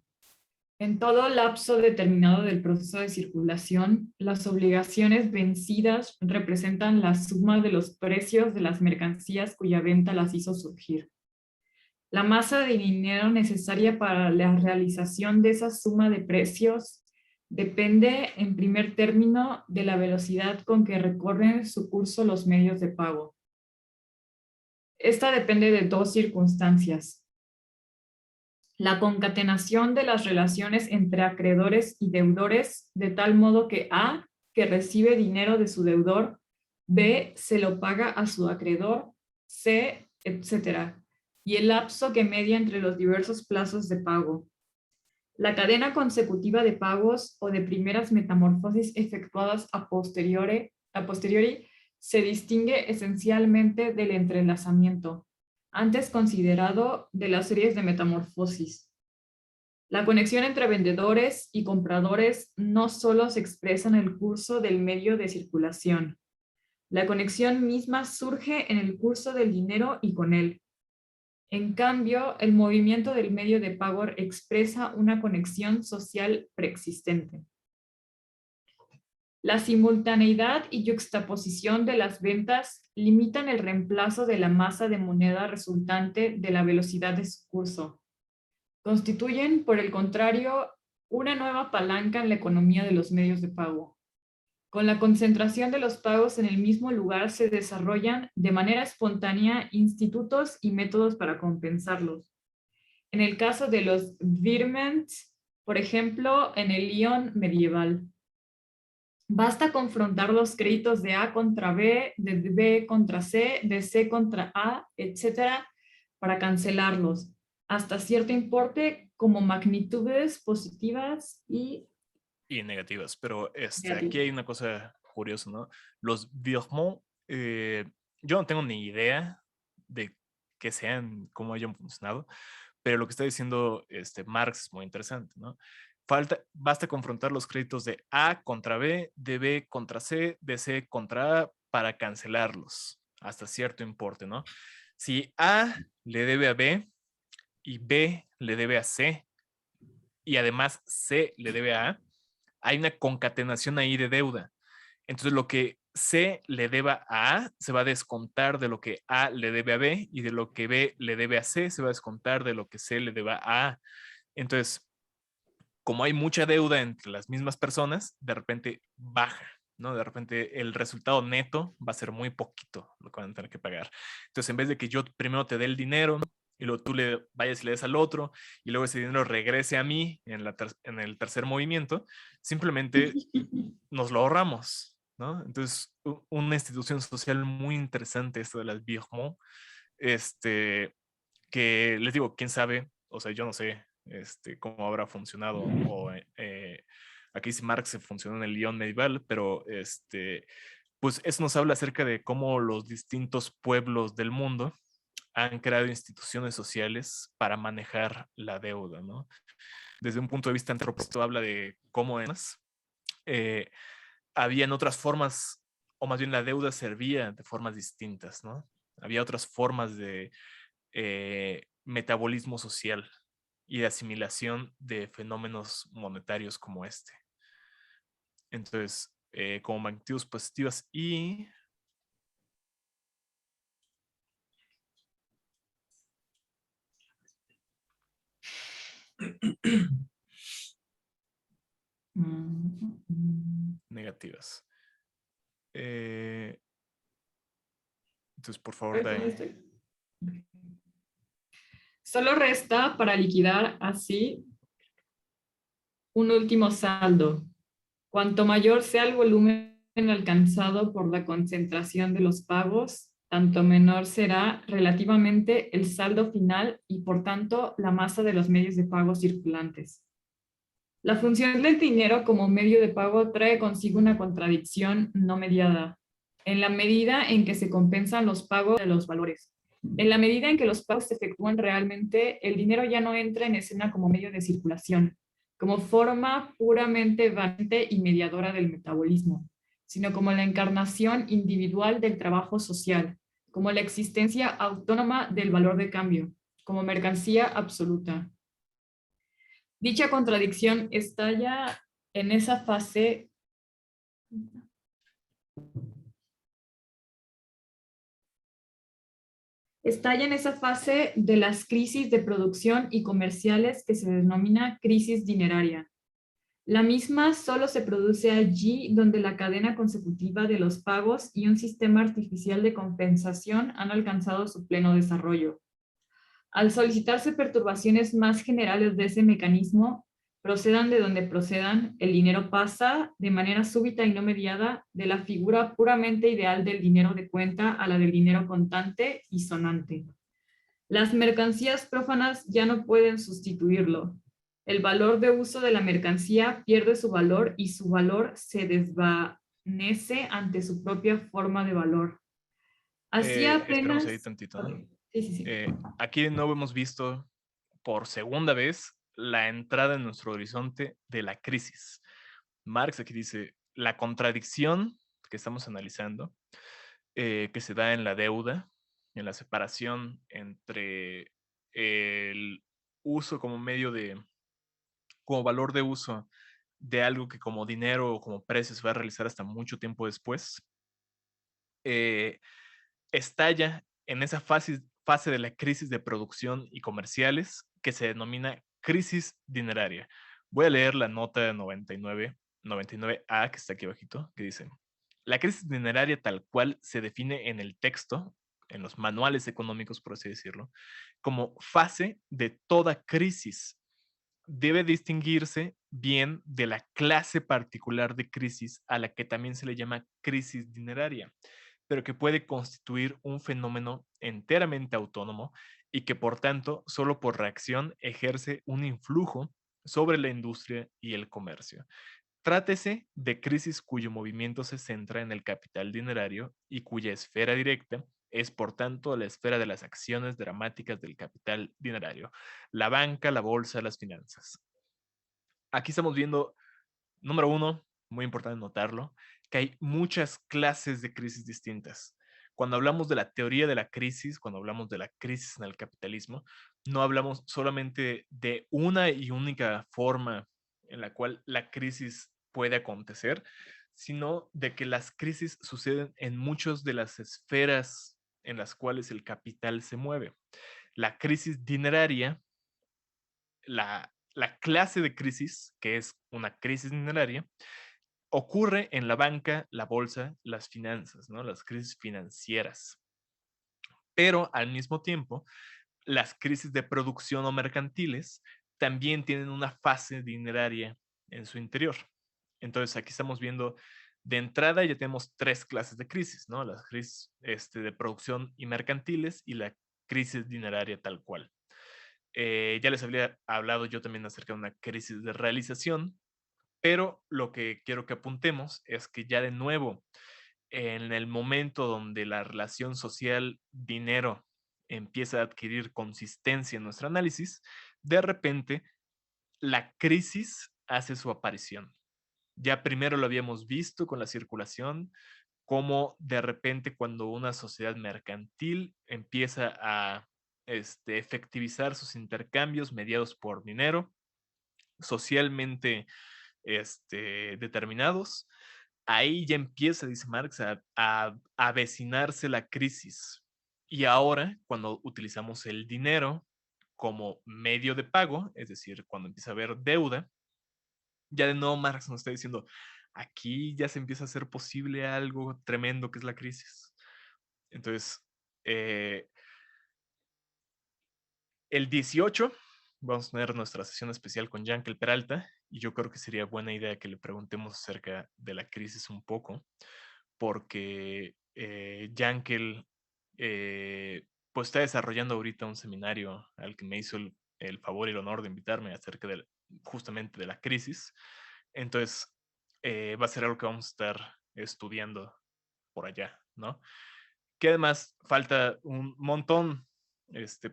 En todo lapso determinado del proceso de circulación, las obligaciones vencidas representan la suma de los precios de las mercancías cuya venta las hizo surgir. La masa de dinero necesaria para la realización de esa suma de precios depende, en primer término, de la velocidad con que recorren su curso los medios de pago. Esta depende de dos circunstancias: la concatenación de las relaciones entre acreedores y deudores, de tal modo que A, que recibe dinero de su deudor, B, se lo paga a su acreedor, C, etc., y el lapso que media entre los diversos plazos de pago. La cadena consecutiva de pagos o de primeras metamorfosis efectuadas a posteriori se distingue esencialmente del entrelazamiento, antes considerado, de las series de metamorfosis. La conexión entre vendedores y compradores no solo se expresa en el curso del medio de circulación. La conexión misma surge en el curso del dinero y con él. En cambio, el movimiento del medio de pago expresa una conexión social preexistente. La simultaneidad y yuxtaposición de las ventas limitan el reemplazo de la masa de moneda resultante de la velocidad de su curso. Constituyen, por el contrario, una nueva palanca en la economía de los medios de pago. Con la concentración de los pagos en el mismo lugar se desarrollan de manera espontánea institutos y métodos para compensarlos. En el caso de los virements, por ejemplo, en el Lyon medieval, basta confrontar los créditos de A contra B, de B contra C, de C contra A, etcétera, para cancelarlos, hasta cierto importe, como magnitudes positivas y negativas. Pero aquí negativas. hay una cosa curiosa, ¿no? Los virements, yo no tengo ni idea de qué sean, cómo hayan funcionado, pero lo que está diciendo Marx es muy interesante, ¿no? Basta confrontar los créditos de A contra B, de B contra C, de C contra A para cancelarlos hasta cierto importe, ¿no? Si A le debe a B y B le debe a C y además C le debe a A, hay una concatenación ahí de deuda. Entonces lo que C le deba a A se va a descontar de lo que A le debe a B y de lo que B le debe a C se va a descontar de lo que C le deba a A. Entonces, como hay mucha deuda entre las mismas personas, de repente baja, ¿no? De repente el resultado neto va a ser muy poquito lo que van a tener que pagar. Entonces, en vez de que yo primero te dé el dinero y luego tú le vayas y le des al otro y luego ese dinero regrese a mí en el tercer movimiento, simplemente nos lo ahorramos, ¿no? Entonces, una institución social muy interesante esto de las virements, que les digo, quién sabe, o sea, yo no sé cómo habrá funcionado, o aquí dice Marx se funcionó en el Lyon medieval, pero pues eso nos habla acerca de cómo los distintos pueblos del mundo han creado instituciones sociales para manejar la deuda, ¿no? Desde un punto de vista antropológico habla de cómo habían otras formas, o más bien la deuda servía de formas distintas, ¿no? Había otras formas de metabolismo social y de asimilación de fenómenos monetarios como este. Entonces, como magnitudes positivas y... negativas. Entonces, por favor, Dai. Solo resta para liquidar así un último saldo. Cuanto mayor sea el volumen alcanzado por la concentración de los pagos, tanto menor será relativamente el saldo final y, por tanto, la masa de los medios de pago circulantes. La función del dinero como medio de pago trae consigo una contradicción no mediada, en la medida en que se compensan los pagos de los valores. En la medida en que los pagos se efectúan realmente, el dinero ya no entra en escena como medio de circulación, como forma puramente variante y mediadora del metabolismo, sino como la encarnación individual del trabajo social, como la existencia autónoma del valor de cambio, como mercancía absoluta. Dicha contradicción estalla en esa fase de las crisis de producción y comerciales que se denomina crisis dineraria. La misma solo se produce allí donde la cadena consecutiva de los pagos y un sistema artificial de compensación han alcanzado su pleno desarrollo. Al solicitarse perturbaciones más generales de ese mecanismo, procedan de donde procedan, el dinero pasa de manera súbita y no mediada de la figura puramente ideal del dinero de cuenta a la del dinero contante y sonante. Las mercancías prófanas ya no pueden sustituirlo. El valor de uso de la mercancía pierde su valor y su valor se desvanece ante su propia forma de valor. Así Esperamos apenas... ahí tantito. Okay. Sí. Aquí de nuevo hemos visto por segunda vez la entrada en nuestro horizonte de la crisis. Marx aquí dice, la contradicción que estamos analizando, que se da en la deuda, en la separación entre el uso como medio de, como valor de uso de algo que como dinero o como precio se va a realizar hasta mucho tiempo después, estalla en esa fase de la crisis de producción y comerciales que se denomina crisis dineraria. Voy a leer la nota 99A que está aquí abajito, que dice, la crisis dineraria tal cual se define en el texto, en los manuales económicos, por así decirlo, como fase de toda crisis. Debe distinguirse bien de la clase particular de crisis a la que también se le llama crisis dineraria, pero que puede constituir un fenómeno enteramente autónomo y que por tanto solo por reacción ejerce un influjo sobre la industria y el comercio. Trátese de crisis cuyo movimiento se centra en el capital dinerario y cuya esfera directa es por tanto la esfera de las acciones dramáticas del capital dinerario, la banca, la bolsa, las finanzas. Aquí estamos viendo, número uno, muy importante notarlo, que hay muchas clases de crisis distintas. Cuando hablamos de la teoría de la crisis, cuando hablamos de la crisis en el capitalismo, no hablamos solamente de una y única forma en la cual la crisis puede acontecer, sino de que las crisis suceden en muchas de las esferas en las cuales el capital se mueve. La crisis dineraria, la clase de crisis, que es una crisis dineraria, ocurre en la banca, la bolsa, las finanzas, ¿no? Las crisis financieras. Pero al mismo tiempo, las crisis de producción o mercantiles también tienen una fase dineraria en su interior. Entonces aquí estamos viendo, de entrada ya tenemos tres clases de crisis, ¿no? Las crisis de producción y mercantiles y la crisis dineraria tal cual. Ya les había hablado yo también acerca de una crisis de realización, pero lo que quiero que apuntemos es que ya de nuevo, en el momento donde la relación social dinero empieza a adquirir consistencia en nuestro análisis, de repente la crisis hace su aparición. Ya primero lo habíamos visto con la circulación, como de repente cuando una sociedad mercantil empieza a efectivizar sus intercambios mediados por dinero, socialmente determinados, ahí ya empieza, dice Marx, a avecinarse la crisis. Y ahora, cuando utilizamos el dinero como medio de pago, es decir, cuando empieza a haber deuda, ya de nuevo Marx nos está diciendo, aquí ya se empieza a hacer posible algo tremendo que es la crisis. Entonces, el 18 vamos a tener nuestra sesión especial con Yankel Peralta y yo creo que sería buena idea que le preguntemos acerca de la crisis un poco, porque Yankel pues está desarrollando ahorita un seminario al que me hizo el favor y el honor de invitarme acerca justamente de la crisis. Entonces, va a ser algo que vamos a estar estudiando por allá, ¿no? Que además falta un montón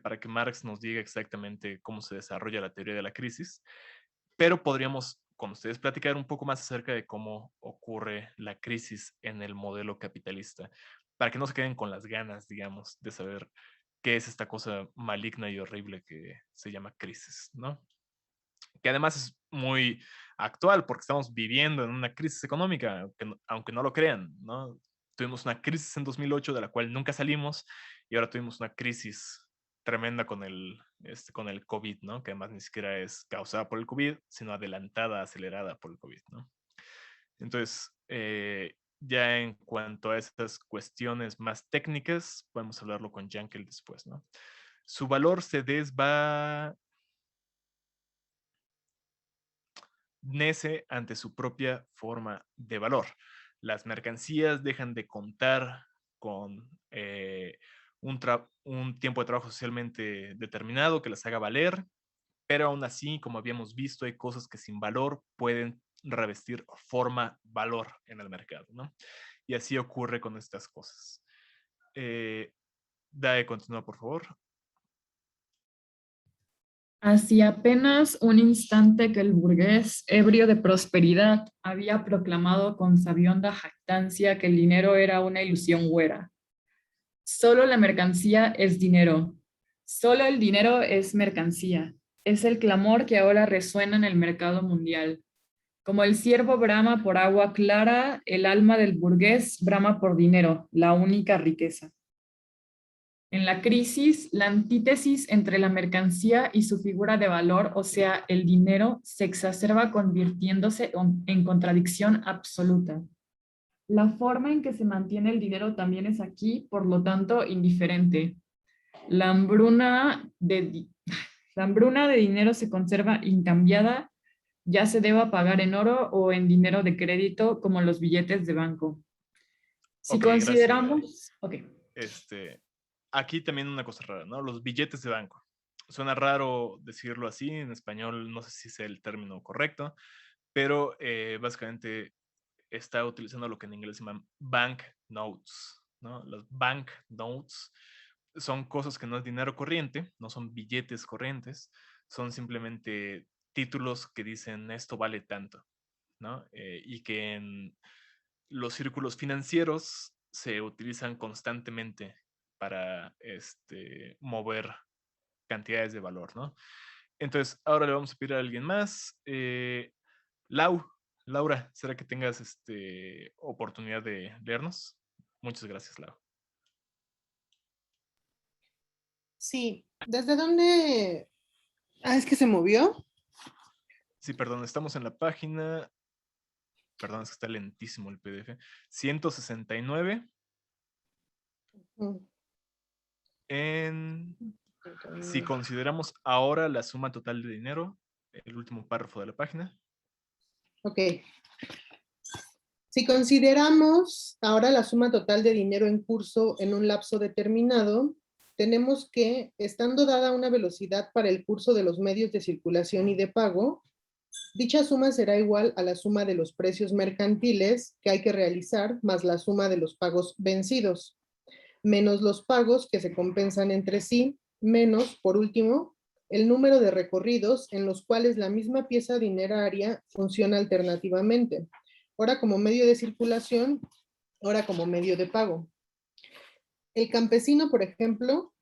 para que Marx nos diga exactamente cómo se desarrolla la teoría de la crisis, pero podríamos con ustedes platicar un poco más acerca de cómo ocurre la crisis en el modelo capitalista, para que no se queden con las ganas, digamos, de saber qué es esta cosa maligna y horrible que se llama crisis, ¿no? Que además es muy actual porque estamos viviendo en una crisis económica, aunque no lo crean, ¿no? Tuvimos una crisis en 2008 de la cual nunca salimos y ahora tuvimos una crisis tremenda con con el COVID, ¿no? Que además ni siquiera es causada por el COVID, sino adelantada, acelerada por el COVID, ¿no? Entonces, ya en cuanto a estas cuestiones más técnicas, podemos hablarlo con Yankel después, ¿no? Su valor se desvanece ante su propia forma de valor. Las mercancías dejan de contar con un tiempo de trabajo socialmente determinado que las haga valer, pero aún así, como habíamos visto, hay cosas que sin valor pueden revestir valor en el mercado, ¿no? Y así ocurre con estas cosas. Dae, continúa, por favor. Hacía apenas un instante que el burgués, ebrio de prosperidad, había proclamado con sabionda jactancia que el dinero era una ilusión huera. Solo la mercancía es dinero. Solo el dinero es mercancía. Es el clamor que ahora resuena en el mercado mundial. Como el ciervo brama por agua clara, el alma del burgués brama por dinero, la única riqueza. En la crisis, la antítesis entre la mercancía y su figura de valor, o sea, el dinero, se exacerba convirtiéndose en contradicción absoluta. La forma en que se mantiene el dinero también es aquí, por lo tanto, indiferente. La hambruna de dinero se conserva incambiada, ya se deba pagar en oro o en dinero de crédito, como los billetes de banco. Si Ok, consideramos... gracias. Ok. Aquí también una cosa rara, ¿no? Los billetes de banco. Suena raro decirlo así, en español no sé si es el término correcto, pero básicamente está utilizando lo que en inglés se llaman bank notes, ¿no? Los bank notes son cosas que no es dinero corriente, no son billetes corrientes, son simplemente títulos que dicen esto vale tanto, ¿no? Y que en los círculos financieros se utilizan constantemente para mover cantidades de valor, ¿no? Entonces, ahora le vamos a pedir a alguien más. Laura, ¿será que tengas oportunidad de leernos? Muchas gracias, Lau. Sí, ¿desde dónde? Ah, es que se movió. Sí, perdón, estamos en la página. Perdón, es que está lentísimo el PDF. 169. Si consideramos ahora la suma total de dinero, el último párrafo de la página. Ok. Si consideramos ahora la suma total de dinero en curso en un lapso determinado, tenemos que, estando dada una velocidad para el curso de los medios de circulación y de pago, dicha suma será igual a la suma de los precios mercantiles que hay que realizar más la suma de los pagos vencidos. menos los pagos que se compensan entre sí, menos, por último, el número de recorridos en los cuales la misma pieza dineraria funciona alternativamente, ahora como medio de circulación, ahora como medio de pago. El campesino, por ejemplo,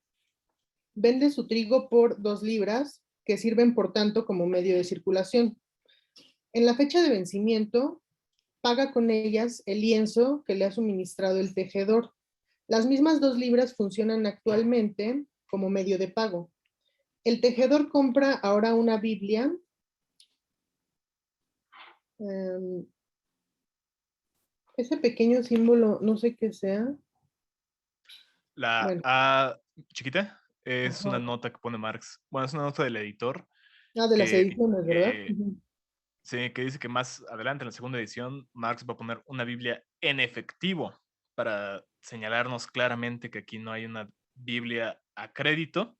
vende su trigo por 2 libras, que sirven por tanto como medio de circulación. En la fecha de vencimiento, paga con ellas el lienzo que le ha suministrado el tejedor. Las mismas 2 libras funcionan actualmente como medio de pago. El tejedor compra ahora una Biblia. Ese pequeño símbolo, no sé qué sea. La Bueno, A chiquita es una ajá. nota que pone Marx. Bueno, es una nota del editor De las que, ediciones, ¿verdad? que, sí, que dice que más adelante, en la segunda edición, Marx va a poner una Biblia en efectivo para señalarnos claramente que aquí no hay una Biblia a crédito,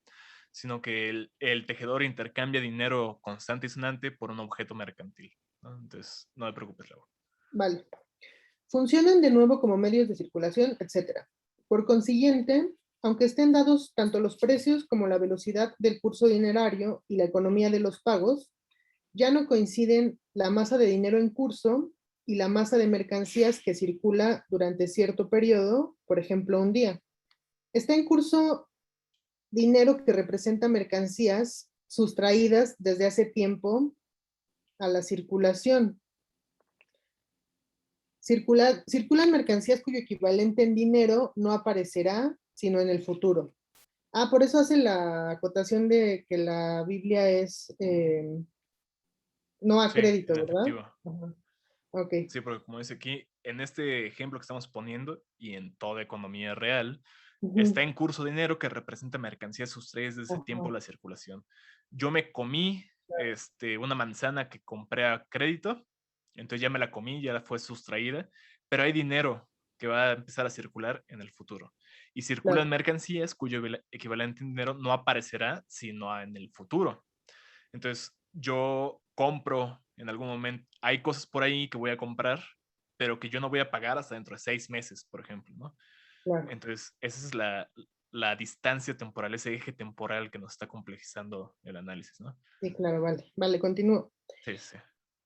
sino que el tejedor intercambia dinero constante y sonante por un objeto mercantil, ¿no? Entonces, no te preocupes, Laura. Vale. Funcionan de nuevo como medios de circulación, etc. Por consiguiente, aunque estén dados tanto los precios como la velocidad del curso dinerario y la economía de los pagos, ya no coinciden la masa de dinero en curso y la masa de mercancías que circula durante cierto periodo, por ejemplo, un día. Está en curso dinero que representa mercancías sustraídas desde hace tiempo a la circulación. Circulan mercancías cuyo equivalente en dinero no aparecerá sino en el futuro. Por eso hace la acotación de que la Biblia es no a Sí, crédito, en ¿verdad? efectivo. Ajá. Ok. Sí, porque como dice aquí, en este ejemplo que estamos poniendo y en toda economía real, está Ujú. en curso dinero que representa mercancías sustraídas de ese tiempo Ajá. a la circulación. Yo me comí una manzana que compré a crédito, entonces ya me la comí, ya fue sustraída, pero hay dinero que va a empezar a circular en el futuro. Y circulan Claro. mercancías cuyo equivalente en dinero no aparecerá sino en el futuro. Entonces, yo compro en algún momento, hay cosas por ahí que voy a comprar, pero que yo no voy a pagar hasta dentro de 6 meses, por ejemplo, ¿no? Claro. Entonces, esa es la distancia temporal, ese eje temporal que nos está complejizando el análisis, ¿no? Sí, claro, vale. Vale, continúo. Sí, sí,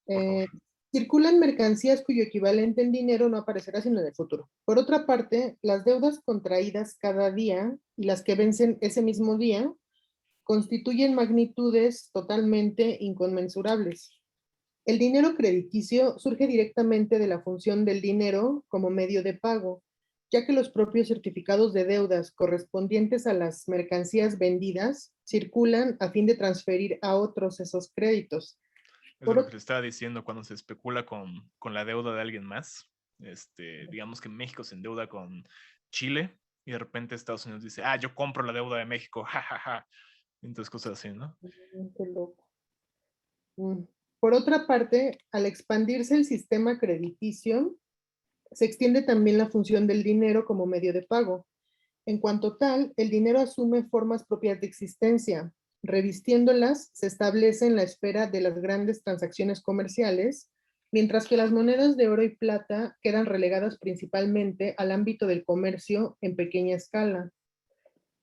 por favor. Eh, Circulan mercancías cuyo equivalente en dinero no aparecerá sino en el futuro. Por otra parte, las deudas contraídas cada día y las que vencen ese mismo día constituyen magnitudes totalmente inconmensurables. El dinero crediticio surge directamente de la función del dinero como medio de pago, ya que los propios certificados de deudas correspondientes a las mercancías vendidas circulan a fin de transferir a otros esos créditos. Eso es Por lo que otro, te estaba diciendo cuando se especula con la deuda de alguien más. Digamos que México se endeuda con Chile y de repente Estados Unidos dice, yo compro la deuda de México, jajaja. Ja, ja. Entonces cosas así, ¿no? qué loco. Por otra parte, al expandirse el sistema crediticio, se extiende también la función del dinero como medio de pago. En cuanto tal, el dinero asume formas propias de existencia. Revistiéndolas, se establece en la esfera de las grandes transacciones comerciales, mientras que las monedas de oro y plata quedan relegadas principalmente al ámbito del comercio en pequeña escala.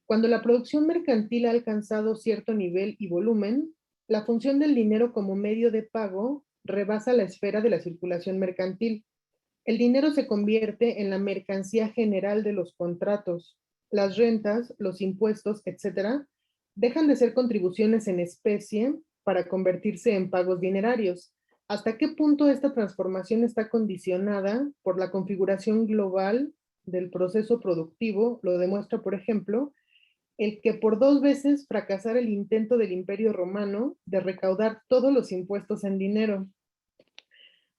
Cuando la producción mercantil ha alcanzado cierto nivel y volumen, la función del dinero como medio de pago rebasa la esfera de la circulación mercantil. El dinero se convierte en la mercancía general de los contratos. Las rentas, los impuestos, etcétera, dejan de ser contribuciones en especie para convertirse en pagos dinerarios. ¿Hasta qué punto esta transformación está condicionada por la configuración global del proceso productivo? Lo demuestra, por ejemplo, el que por 2 veces fracasara el intento del Imperio Romano de recaudar todos los impuestos en dinero.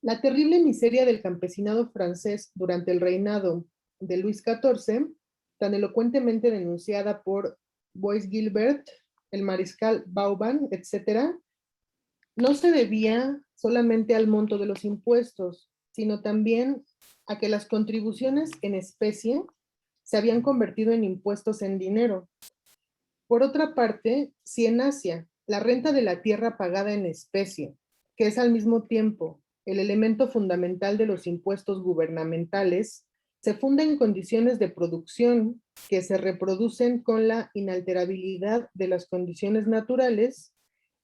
La terrible miseria del campesinado francés durante el reinado de Luis XIV, tan elocuentemente denunciada por Bois Gilbert, el mariscal Vauban, etc., no se debía solamente al monto de los impuestos, sino también a que las contribuciones en especie se habían convertido en impuestos en dinero. Por otra parte, si en Asia la renta de la tierra pagada en especie, que es al mismo tiempo el elemento fundamental de los impuestos gubernamentales, Se funda en condiciones de producción que se reproducen con la inalterabilidad de las condiciones naturales.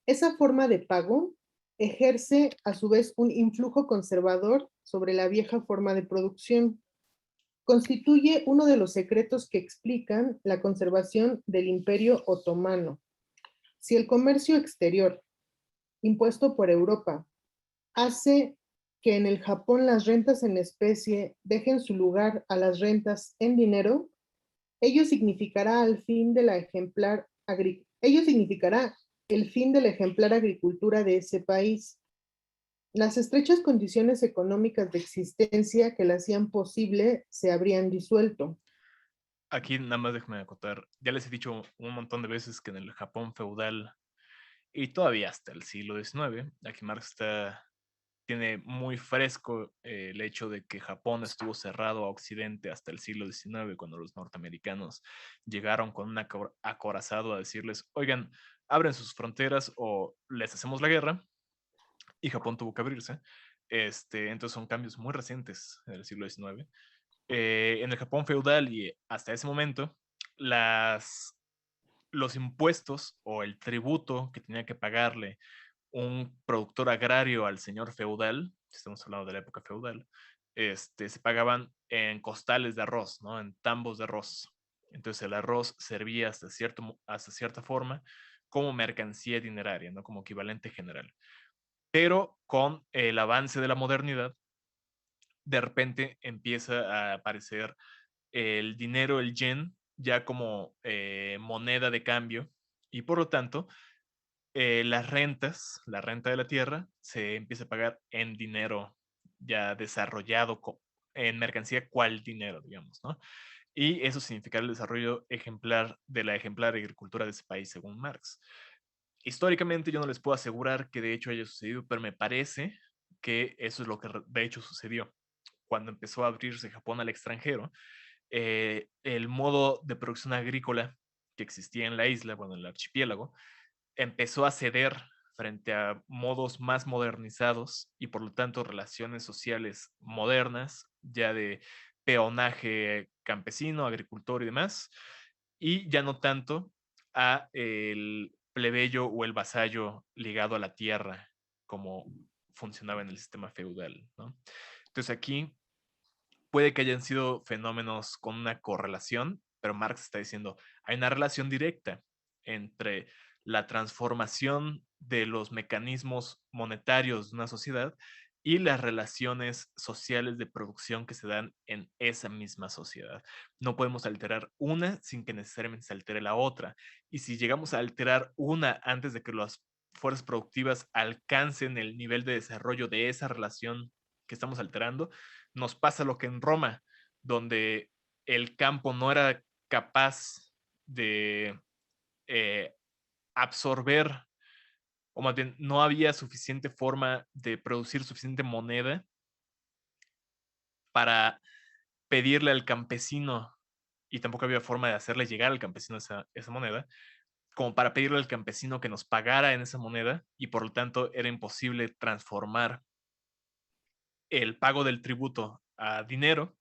Esa forma de pago ejerce a su vez un influjo conservador sobre la vieja forma de producción. Constituye uno de los secretos que explican la conservación del Imperio Otomano. Si el comercio exterior, impuesto por Europa, hace que en el Japón las rentas en especie dejen su lugar a las rentas en dinero, ello significará el fin de la ejemplar agricultura de ese país. Las estrechas condiciones económicas de existencia que la hacían posible se habrían disuelto. Aquí nada más déjame acotar. Ya les he dicho un montón de veces que en el Japón feudal y todavía hasta el siglo XIX, aquí Marx tiene muy fresco el hecho de que Japón estuvo cerrado a Occidente hasta el siglo XIX, cuando los norteamericanos llegaron con un acorazado a decirles, oigan, abren sus fronteras o les hacemos la guerra, y Japón tuvo que abrirse. Entonces son cambios muy recientes en el siglo XIX. En el Japón feudal y hasta ese momento, los impuestos o el tributo que tenía que pagarle un productor agrario al señor feudal, si estamos hablando de la época feudal, se pagaban en costales de arroz, ¿no? En tambos de arroz. Entonces el arroz servía hasta cierta forma como mercancía dineraria, ¿no? Como equivalente general. Pero con el avance de la modernidad, de repente empieza a aparecer el dinero, el yen, ya como moneda de cambio, y por lo tanto, la renta de la tierra, se empieza a pagar en dinero ya desarrollado, en mercancía cual dinero, digamos, ¿no? Y eso significa el desarrollo ejemplar de la ejemplar agricultura de ese país, según Marx. Históricamente yo no les puedo asegurar que de hecho haya sucedido, pero me parece que eso es lo que de hecho sucedió. Cuando empezó a abrirse Japón al extranjero, el modo de producción agrícola que existía en la isla, bueno, en el archipiélago, empezó a ceder frente a modos más modernizados y por lo tanto relaciones sociales modernas, ya de peonaje campesino, agricultor y demás, y ya no tanto a el plebeyo o el vasallo ligado a la tierra como funcionaba en el sistema feudal, ¿no? Entonces aquí puede que hayan sido fenómenos con una correlación, pero Marx está diciendo, hay una relación directa entre la transformación de los mecanismos monetarios de una sociedad y las relaciones sociales de producción que se dan en esa misma sociedad. No podemos alterar una sin que necesariamente se altere la otra. Y si llegamos a alterar una antes de que las fuerzas productivas alcancen el nivel de desarrollo de esa relación que estamos alterando, nos pasa lo que en Roma, donde el campo no era capaz de absorber, o más bien no había suficiente forma de producir suficiente moneda para pedirle al campesino, y tampoco había forma de hacerle llegar al campesino esa moneda, como para pedirle al campesino que nos pagara en esa moneda, y por lo tanto era imposible transformar el pago del tributo a dinero,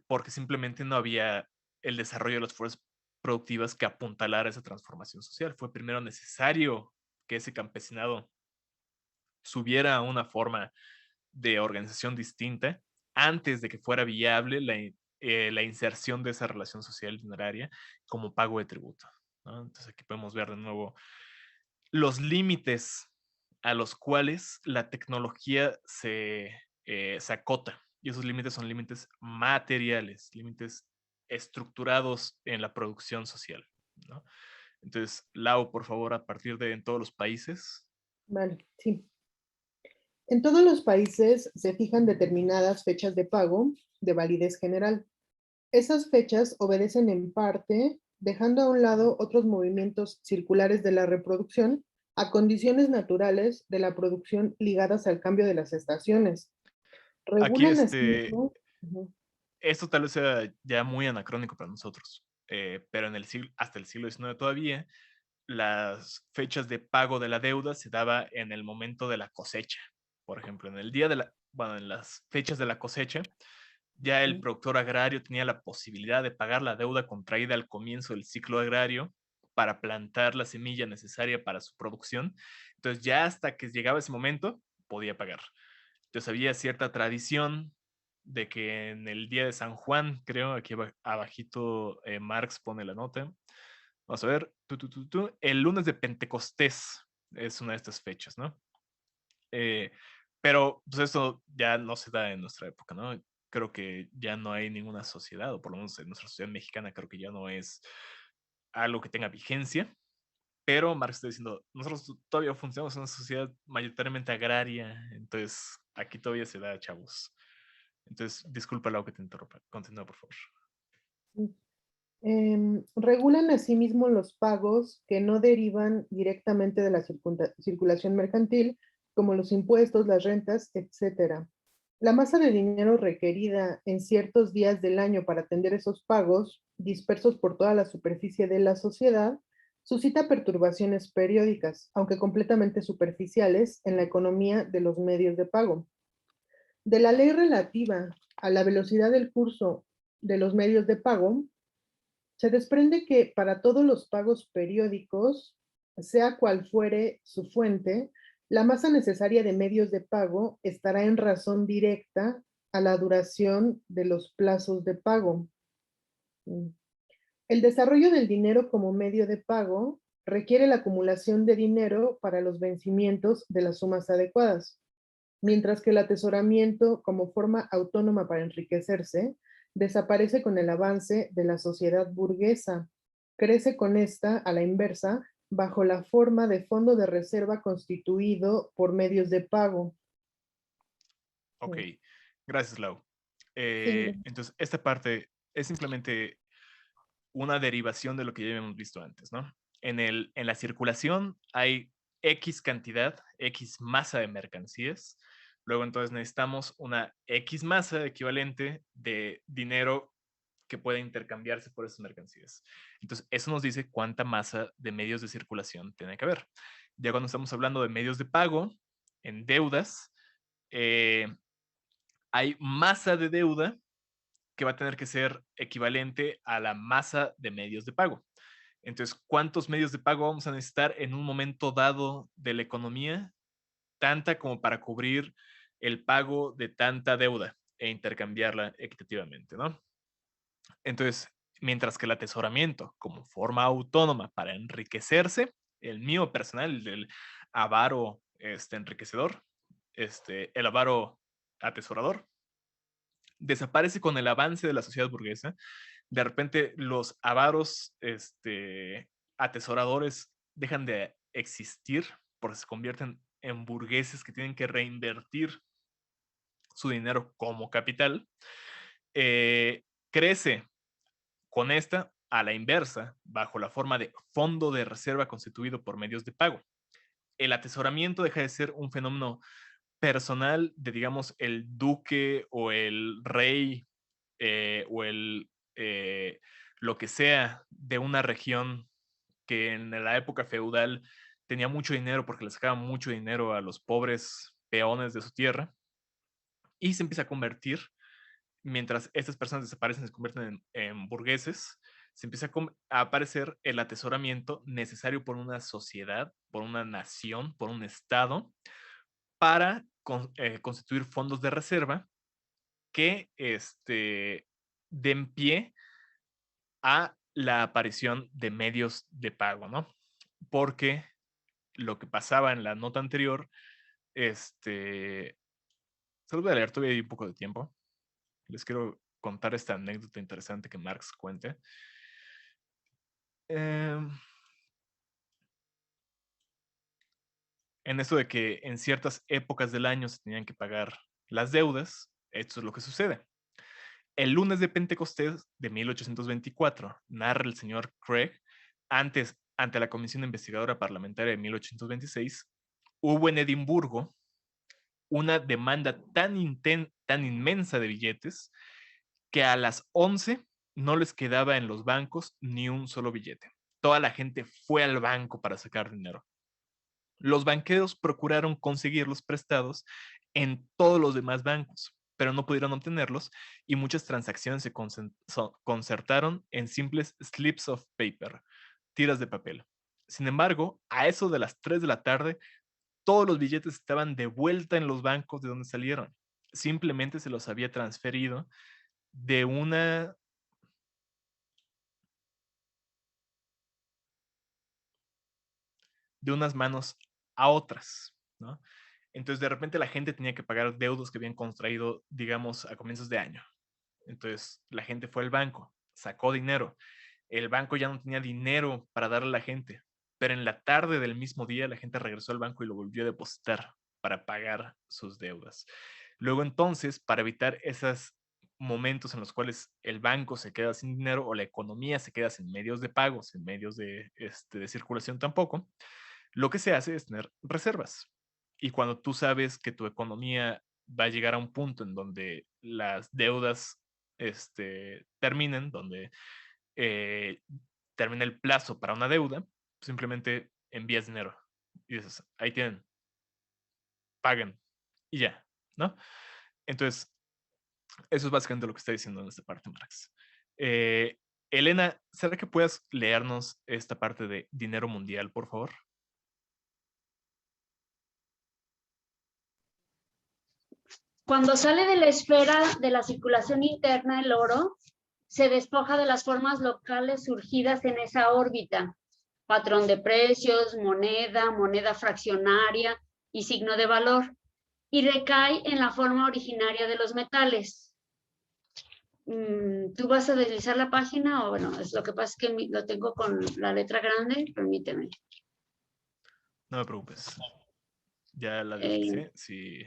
porque simplemente no había el desarrollo de las fuerzas productivas que apuntalara esa transformación social. Fue primero necesario que ese campesinado subiera a una forma de organización distinta antes de que fuera viable la inserción de esa relación social dineraria como pago de tributo, ¿no? Entonces aquí podemos ver de nuevo los límites a los cuales la tecnología se acota. Y esos límites son límites materiales, límites estructurados en la producción social, ¿no? Entonces, Lau, por favor, a partir de en todos los países. Vale, sí. En todos los países se fijan determinadas fechas de pago de validez general. Esas fechas obedecen en parte, dejando a un lado otros movimientos circulares de la reproducción, a condiciones naturales de la producción ligadas al cambio de las estaciones. Aquí Regulan así, ¿no? esto tal vez sea ya muy anacrónico para nosotros, pero hasta el siglo XIX todavía, las fechas de pago de la deuda se daba en el momento de la cosecha. Por ejemplo, en las fechas de la cosecha, Ya el productor agrario tenía la posibilidad de pagar la deuda contraída al comienzo del ciclo agrario para plantar la semilla necesaria para su producción. Entonces ya hasta que llegaba ese momento podía pagar. Entonces había cierta tradición de que en el día de San Juan, creo, aquí abajito Marx pone la nota. Vamos a ver, el lunes de Pentecostés es una de estas fechas, ¿no? Pero pues esto ya no se da en nuestra época, ¿no? Creo que ya no hay ninguna sociedad, o por lo menos en nuestra sociedad mexicana creo que ya no es algo que tenga vigencia. Pero Marx está diciendo, nosotros todavía funcionamos en una sociedad mayoritariamente agraria, entonces aquí todavía se da, chavos. Entonces, disculpa Lau que te interrumpa. Continúa, por favor. Regulan asimismo los pagos que no derivan directamente de la circulación mercantil, como los impuestos, las rentas, etc. La masa de dinero requerida en ciertos días del año para atender esos pagos, dispersos por toda la superficie de la sociedad, suscita perturbaciones periódicas, aunque completamente superficiales, en la economía de los medios de pago. De la ley relativa a la velocidad del curso de los medios de pago, se desprende que para todos los pagos periódicos, sea cual fuere su fuente, la masa necesaria de medios de pago estará en razón directa a la duración de los plazos de pago. El desarrollo del dinero como medio de pago requiere la acumulación de dinero para los vencimientos de las sumas adecuadas, mientras que el atesoramiento como forma autónoma para enriquecerse desaparece con el avance de la sociedad burguesa. Crece con esta, a la inversa, bajo la forma de fondo de reserva constituido por medios de pago. Ok, gracias Lau. Sí. Entonces, esta parte es simplemente una derivación de lo que ya habíamos visto antes, ¿no? En la circulación hay X cantidad, X masa de mercancías. Luego entonces necesitamos una X masa equivalente de dinero que puede intercambiarse por esas mercancías. Entonces, eso nos dice cuánta masa de medios de circulación tiene que haber. Ya cuando estamos hablando de medios de pago, en deudas, hay masa de deuda que va a tener que ser equivalente a la masa de medios de pago. Entonces, ¿cuántos medios de pago vamos a necesitar en un momento dado de la economía? Tanta como para cubrir el pago de tanta deuda e intercambiarla equitativamente, ¿no? Entonces, mientras que el atesoramiento como forma autónoma para enriquecerse, el mío personal, el del avaro enriquecedor, el avaro atesorador, desaparece con el avance de la sociedad burguesa. De repente los avaros atesoradores dejan de existir porque se convierten en burgueses que tienen que reinvertir su dinero como capital. Crece con esta a la inversa, bajo la forma de fondo de reserva constituido por medios de pago. El atesoramiento deja de ser un fenómeno personal de, digamos, el duque o el rey o lo que sea de una región que en la época feudal tenía mucho dinero porque le sacaba mucho dinero a los pobres peones de su tierra, y se empieza a convertir, mientras estas personas desaparecen, se convierten en burgueses, se empieza a aparecer el atesoramiento necesario por una sociedad, por una nación, por un estado, para constituir fondos de reserva que den pie a la aparición de medios de pago, ¿no? Porque lo que pasaba en la nota anterior, se los voy a leer, todavía hay un poco de tiempo. Les quiero contar esta anécdota interesante que Marx cuenta. En esto de que en ciertas épocas del año se tenían que pagar las deudas, esto es lo que sucede. El lunes de Pentecostés de 1824, narra el señor Craig, ante la Comisión Investigadora Parlamentaria de 1826, hubo en Edimburgo una demanda tan inmensa de billetes que a las 11 no les quedaba en los bancos ni un solo billete. Toda la gente fue al banco para sacar dinero. Los banqueros procuraron conseguirlos prestados en todos los demás bancos, pero no pudieron obtenerlos y muchas transacciones se concertaron en simples slips of paper, tiras de papel. Sin embargo, a eso de las 3 de la tarde, todos los billetes estaban de vuelta en los bancos de donde salieron. Simplemente se los había transferido de unas manos a otras, ¿no? Entonces, de repente la gente tenía que pagar deudos que habían contraído, digamos, a comienzos de año. Entonces, la gente fue al banco, sacó dinero. El banco ya no tenía dinero para darle a la gente, pero en la tarde del mismo día la gente regresó al banco y lo volvió a depositar para pagar sus deudas. Luego entonces, para evitar esos momentos en los cuales el banco se queda sin dinero o la economía se queda sin medios de pago, sin medios de circulación tampoco, lo que se hace es tener reservas. Y cuando tú sabes que tu economía va a llegar a un punto en donde las deudas terminen, donde termina el plazo para una deuda, simplemente envías dinero y dices, ahí tienen, paguen y ya, ¿no? Entonces, eso es básicamente lo que está diciendo en esta parte, Marx. Elena, ¿será que puedas leernos esta parte de dinero mundial, por favor? Cuando sale de la esfera de la circulación interna el oro, se despoja de las formas locales surgidas en esa órbita, patrón de precios, moneda fraccionaria y signo de valor, y recae en la forma originaria de los metales. ¿Tú vas a deslizar la página o bueno? Es lo que pasa es que lo tengo con la letra grande, permíteme. No me preocupes. Ya la deslizé, sí.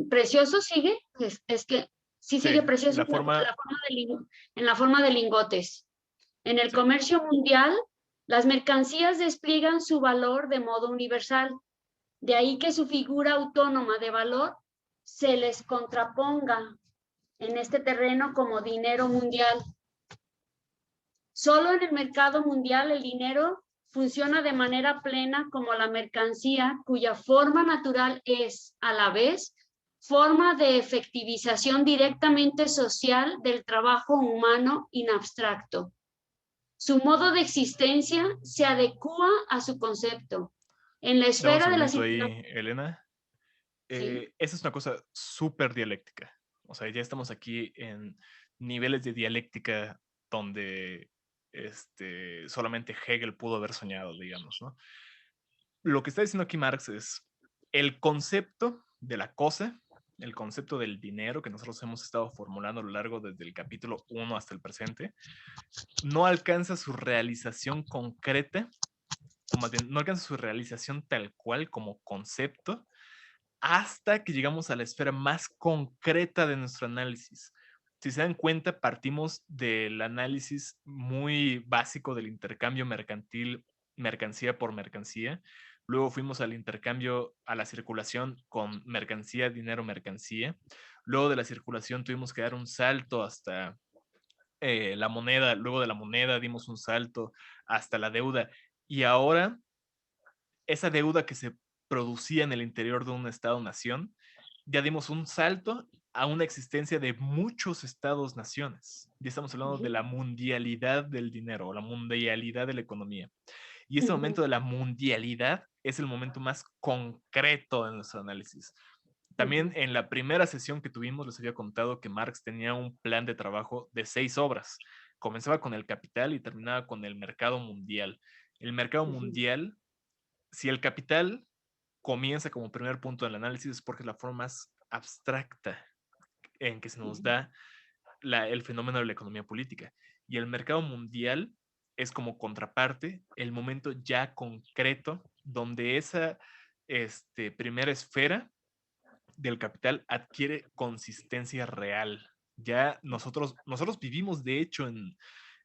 Precioso sigue, es que sí sigue precioso la forma... en la forma de lingotes. En el comercio mundial, las mercancías despliegan su valor de modo universal. De ahí que su figura autónoma de valor se les contraponga en este terreno como dinero mundial. Solo en el mercado mundial el dinero funciona de manera plena como la mercancía cuya forma natural es, a la vez, forma de efectivización directamente social del trabajo humano in abstracto. Su modo de existencia se adecua a su concepto. En la esfera de la ahí, Elena. ¿Sí? Esa es una cosa súper dialéctica. O sea, ya estamos aquí en niveles de dialéctica donde solamente Hegel pudo haber soñado, digamos, ¿no? Lo que está diciendo aquí Marx es el concepto de la cosa, el concepto del dinero que nosotros hemos estado formulando a lo largo desde el capítulo 1 hasta el presente, no alcanza su realización concreta, o más bien, no alcanza su realización tal cual como concepto hasta que llegamos a la esfera más concreta de nuestro análisis. Si se dan cuenta, partimos del análisis muy básico del intercambio mercantil, mercancía por mercancía. Luego fuimos al intercambio, a la circulación con mercancía, dinero, mercancía. Luego de la circulación tuvimos que dar un salto hasta la moneda. Luego de la moneda dimos un salto hasta la deuda. Y ahora, esa deuda que se producía en el interior de un Estado-nación, ya dimos un salto a una existencia de muchos Estados-naciones. Ya estamos hablando de la mundialidad del dinero, o la mundialidad de la economía. Y este momento de la mundialidad es el momento más concreto de nuestro análisis. También en la primera sesión que tuvimos les había contado que Marx tenía un plan de trabajo de 6 obras. Comenzaba con el capital y terminaba con el mercado mundial. El mercado mundial, si el capital comienza como primer punto del análisis, es porque es la forma más abstracta en que se nos da el fenómeno de la economía política. Y el mercado mundial es como contraparte el momento ya concreto donde esa primera esfera del capital adquiere consistencia real. Ya nosotros vivimos, de hecho, en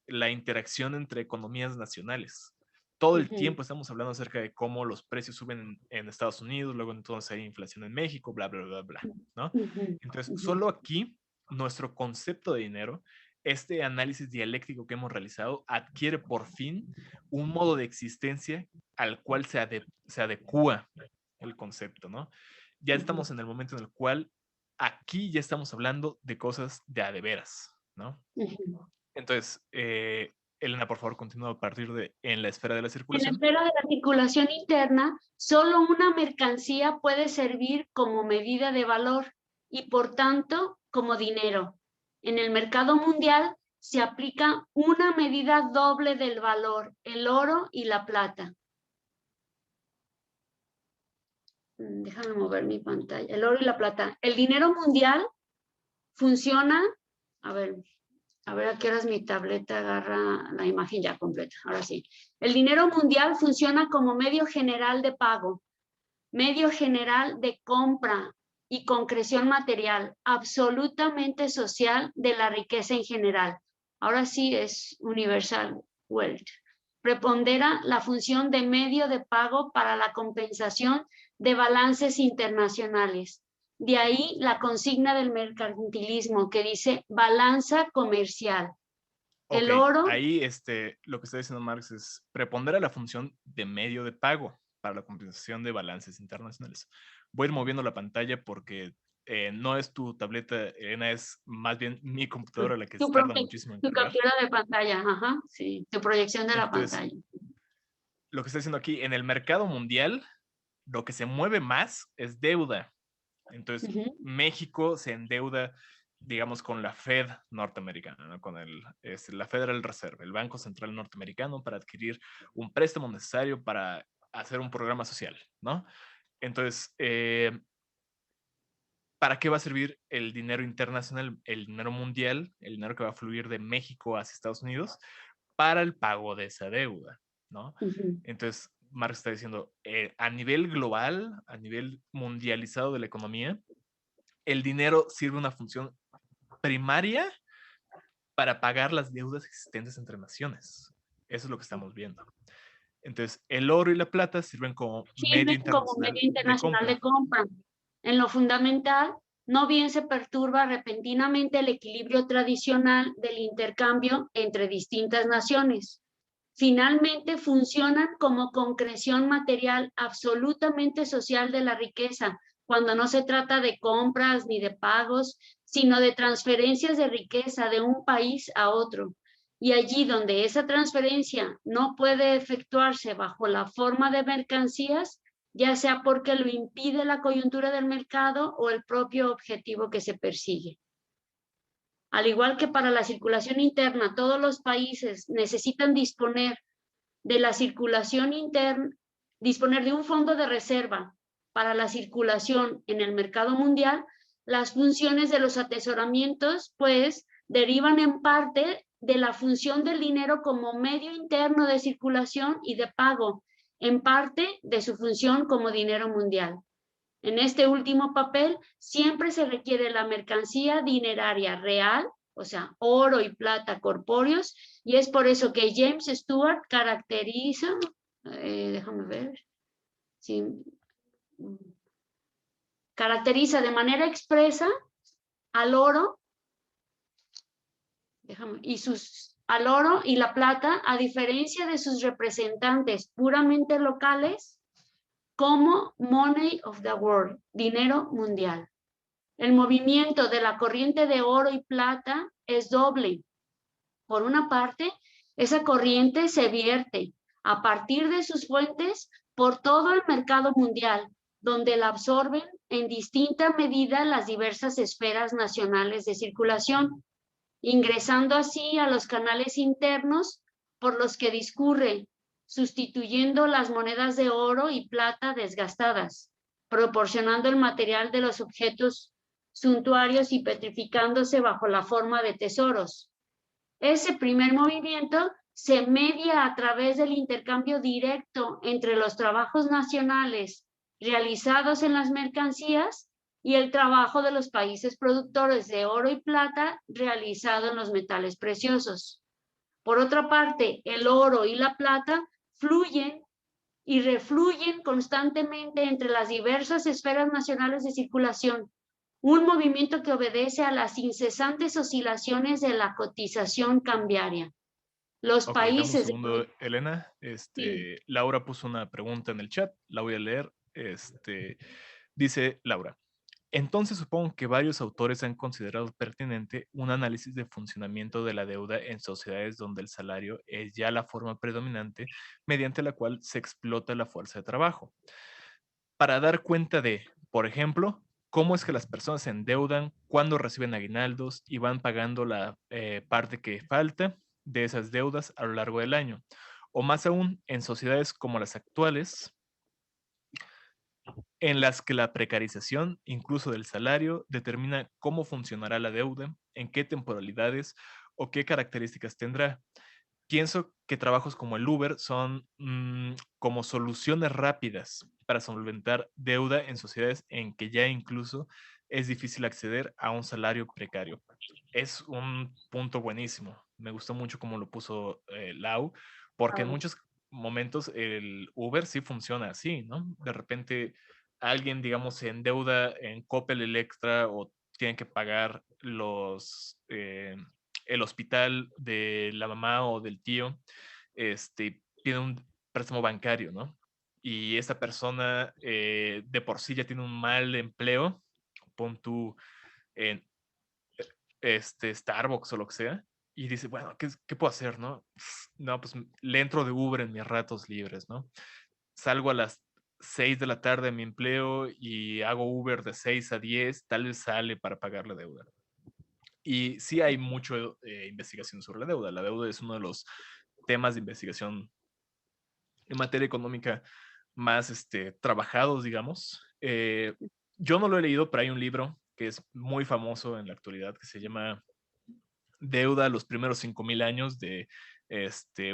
la interacción entre economías nacionales. Todo el tiempo estamos hablando acerca de cómo los precios suben en Estados Unidos, luego entonces hay inflación en México, bla, bla, bla, bla, ¿no? Entonces, solo aquí, nuestro concepto de dinero, este análisis dialéctico que hemos realizado, adquiere por fin un modo de existencia al cual se adecua el concepto, ¿no? ya estamos en el momento en el cual aquí ya estamos hablando de cosas de a de veras, ¿no? Entonces, Elena, por favor, continúa a partir de en la esfera de la En la circulación. esfera de la circulación interna, solo una mercancía puede servir como medida de valor y, por tanto, como dinero. En el mercado mundial se aplica una medida doble del valor, el oro y la plata. Déjame mover mi pantalla. El oro y la plata. El dinero mundial funciona, a ver a qué horas mi tableta agarra la imagen ya completa. Ahora sí. El dinero mundial funciona como medio general de pago, medio general de compra y concreción material, absolutamente social de la riqueza en general. Ahora sí es universal wealth. Prepondera la función de medio de pago para la compensación de balances internacionales. De ahí la consigna del mercantilismo que dice balanza comercial. El oro. Ahí lo que está diciendo Marx es prepondera la función de medio de pago para la compensación de balances internacionales. Voy a ir moviendo la pantalla porque no es tu tableta, Elena, es más bien mi computadora la que tarda muchísimo en Tu cargar. captura de pantalla, ajá, sí, tu proyección de la pantalla. Lo que está diciendo aquí, en el mercado mundial, lo que se mueve más es deuda. Entonces, México se endeuda, digamos, con la Fed norteamericana, ¿no? Con la Federal Reserve, el Banco Central Norteamericano, para adquirir un préstamo necesario para hacer un programa social, ¿no? Entonces, ¿para qué va a servir el dinero internacional, el dinero mundial, el dinero que va a fluir de México hacia Estados Unidos? Para el pago de esa deuda, ¿no? Entonces, Marx está diciendo, a nivel global, a nivel mundializado de la economía, el dinero sirve una función primaria para pagar las deudas existentes entre naciones. Eso es lo que estamos viendo. Entonces, el oro y la plata sirven como medio internacional de compra. En lo fundamental, no bien se perturba repentinamente el equilibrio tradicional del intercambio entre distintas naciones. Finalmente, funcionan como concreción material absolutamente social de la riqueza, cuando no se trata de compras ni de pagos, sino de transferencias de riqueza de un país a otro. Y allí donde esa transferencia no puede efectuarse bajo la forma de mercancías, ya sea porque lo impide la coyuntura del mercado o el propio objetivo que se persigue. Al igual que para la circulación interna, todos los países necesitan disponer de la circulación interna, disponer de un fondo de reserva para la circulación en el mercado mundial, las funciones de los atesoramientos, pues, derivan en parte de la función del dinero como medio interno de circulación y de pago, en parte de su función como dinero mundial. En este último papel, siempre se requiere la mercancía dineraria real, o sea, oro y plata corpóreos, y es por eso que James Stewart caracteriza, déjame ver, sí, caracteriza de manera expresa al oro, al oro y la plata, a diferencia de sus representantes puramente locales, como money of the world, dinero mundial. El movimiento de la corriente de oro y plata es doble. Por una parte, esa corriente se vierte a partir de sus fuentes por todo el mercado mundial, donde la absorben en distinta medida las diversas esferas nacionales de circulación, ingresando así a los canales internos por los que discurre, sustituyendo las monedas de oro y plata desgastadas, proporcionando el material de los objetos suntuarios y petrificándose bajo la forma de tesoros. Ese primer movimiento se media a través del intercambio directo entre los trabajos nacionales realizados en las mercancías y el trabajo de los países productores de oro y plata realizado en los metales preciosos. Por otra parte, el oro y la plata fluyen y refluyen constantemente entre las diversas esferas nacionales de circulación, un movimiento que obedece a las incesantes oscilaciones de la cotización cambiaria. Los países... Dame un segundo, Elena. Sí. Laura puso una pregunta en el chat, la voy a leer. Dice Laura. Entonces supongo que varios autores han considerado pertinente un análisis de funcionamiento de la deuda en sociedades donde el salario es ya la forma predominante mediante la cual se explota la fuerza de trabajo. Para dar cuenta de, por ejemplo, cómo es que las personas se endeudan cuando reciben aguinaldos y van pagando la parte que falta de esas deudas a lo largo del año. O más aún, en sociedades como las actuales, en las que la precarización, incluso del salario, determina cómo funcionará la deuda, en qué temporalidades o qué características tendrá. Pienso que trabajos como el Uber son como soluciones rápidas para solventar deuda en sociedades en que ya incluso es difícil acceder a un salario precario. Es un punto buenísimo. Me gustó mucho cómo lo puso Lau, porque en muchos momentos el Uber sí funciona así, ¿no? De repente alguien, digamos, se endeuda en Coppel Electra o tiene que pagar el hospital de la mamá o del tío, tiene un préstamo bancario, ¿no? Y esa persona de por sí ya tiene un mal empleo, pon tú en Starbucks o lo que sea, y dice, bueno, ¿qué puedo hacer, no? No, pues le entro de Uber en mis ratos libres, ¿no? Salgo a las 6 de la tarde de mi empleo y hago Uber de 6 a 10, tal vez sale para pagar la deuda. Y sí hay mucho investigación sobre la deuda. La deuda es uno de los temas de investigación en materia económica más trabajados, digamos. Yo no lo he leído, pero hay un libro que es muy famoso en la actualidad que se llama Deuda, los primeros 5,000 años, de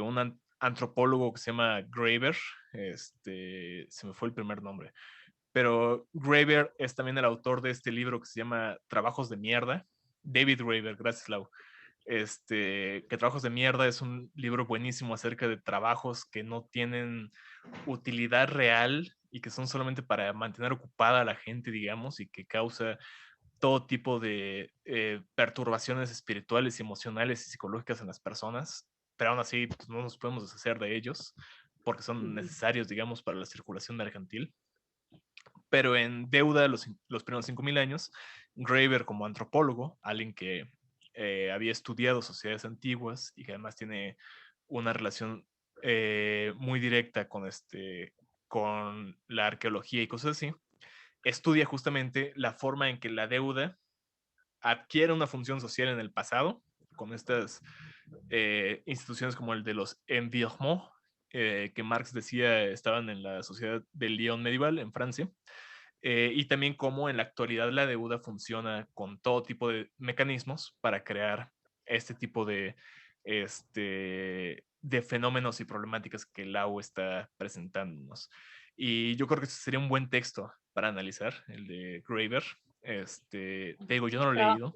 un antropólogo que se llama Graeber. Se me fue el primer nombre. Pero Graeber es también el autor de este libro que se llama Trabajos de Mierda. David Graeber, gracias, Lau. Que Trabajos de Mierda es un libro buenísimo acerca de trabajos que no tienen utilidad real y que son solamente para mantener ocupada a la gente, digamos, y que causa todo tipo de perturbaciones espirituales, emocionales y psicológicas en las personas, pero aún así pues, no nos podemos deshacer de ellos porque son necesarios, digamos, para la circulación mercantil. Pero en Deuda, los primeros 5,000 años, Graeber, como antropólogo, alguien que había estudiado sociedades antiguas y que además tiene una relación muy directa con la arqueología y cosas así, estudia justamente la forma en que la deuda adquiere una función social en el pasado, con estas instituciones como el de los envirements, que Marx decía estaban en la sociedad del Lyon medieval en Francia, y también cómo en la actualidad la deuda funciona con todo tipo de mecanismos para crear este tipo de fenómenos y problemáticas que Lau está presentándonos. Y yo creo que sería un buen texto para analizar, el de Graeber. Te digo, yo no lo he leído,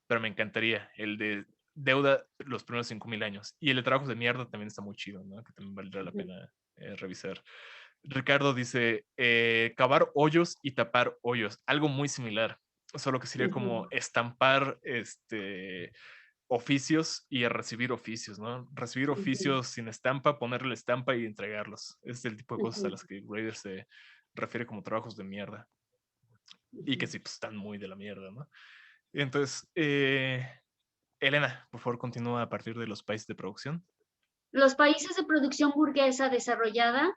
pero me encantaría. El de Deuda, los primeros 5,000 años. Y el de Trabajos de Mierda también está muy chido, ¿no? Que también valdrá la pena revisar. Ricardo dice, cavar hoyos y tapar hoyos. Algo muy similar. Solo que sería como estampar oficios y recibir oficios, ¿no? Recibir oficios sin estampa, ponerle estampa y entregarlos. Ese es el tipo de cosas a las que Graeber se refiere como trabajos de mierda. Y que sí, pues están muy de la mierda, ¿no? Entonces, Elena, por favor, continúa a partir de los países de producción. Los países de producción burguesa desarrollada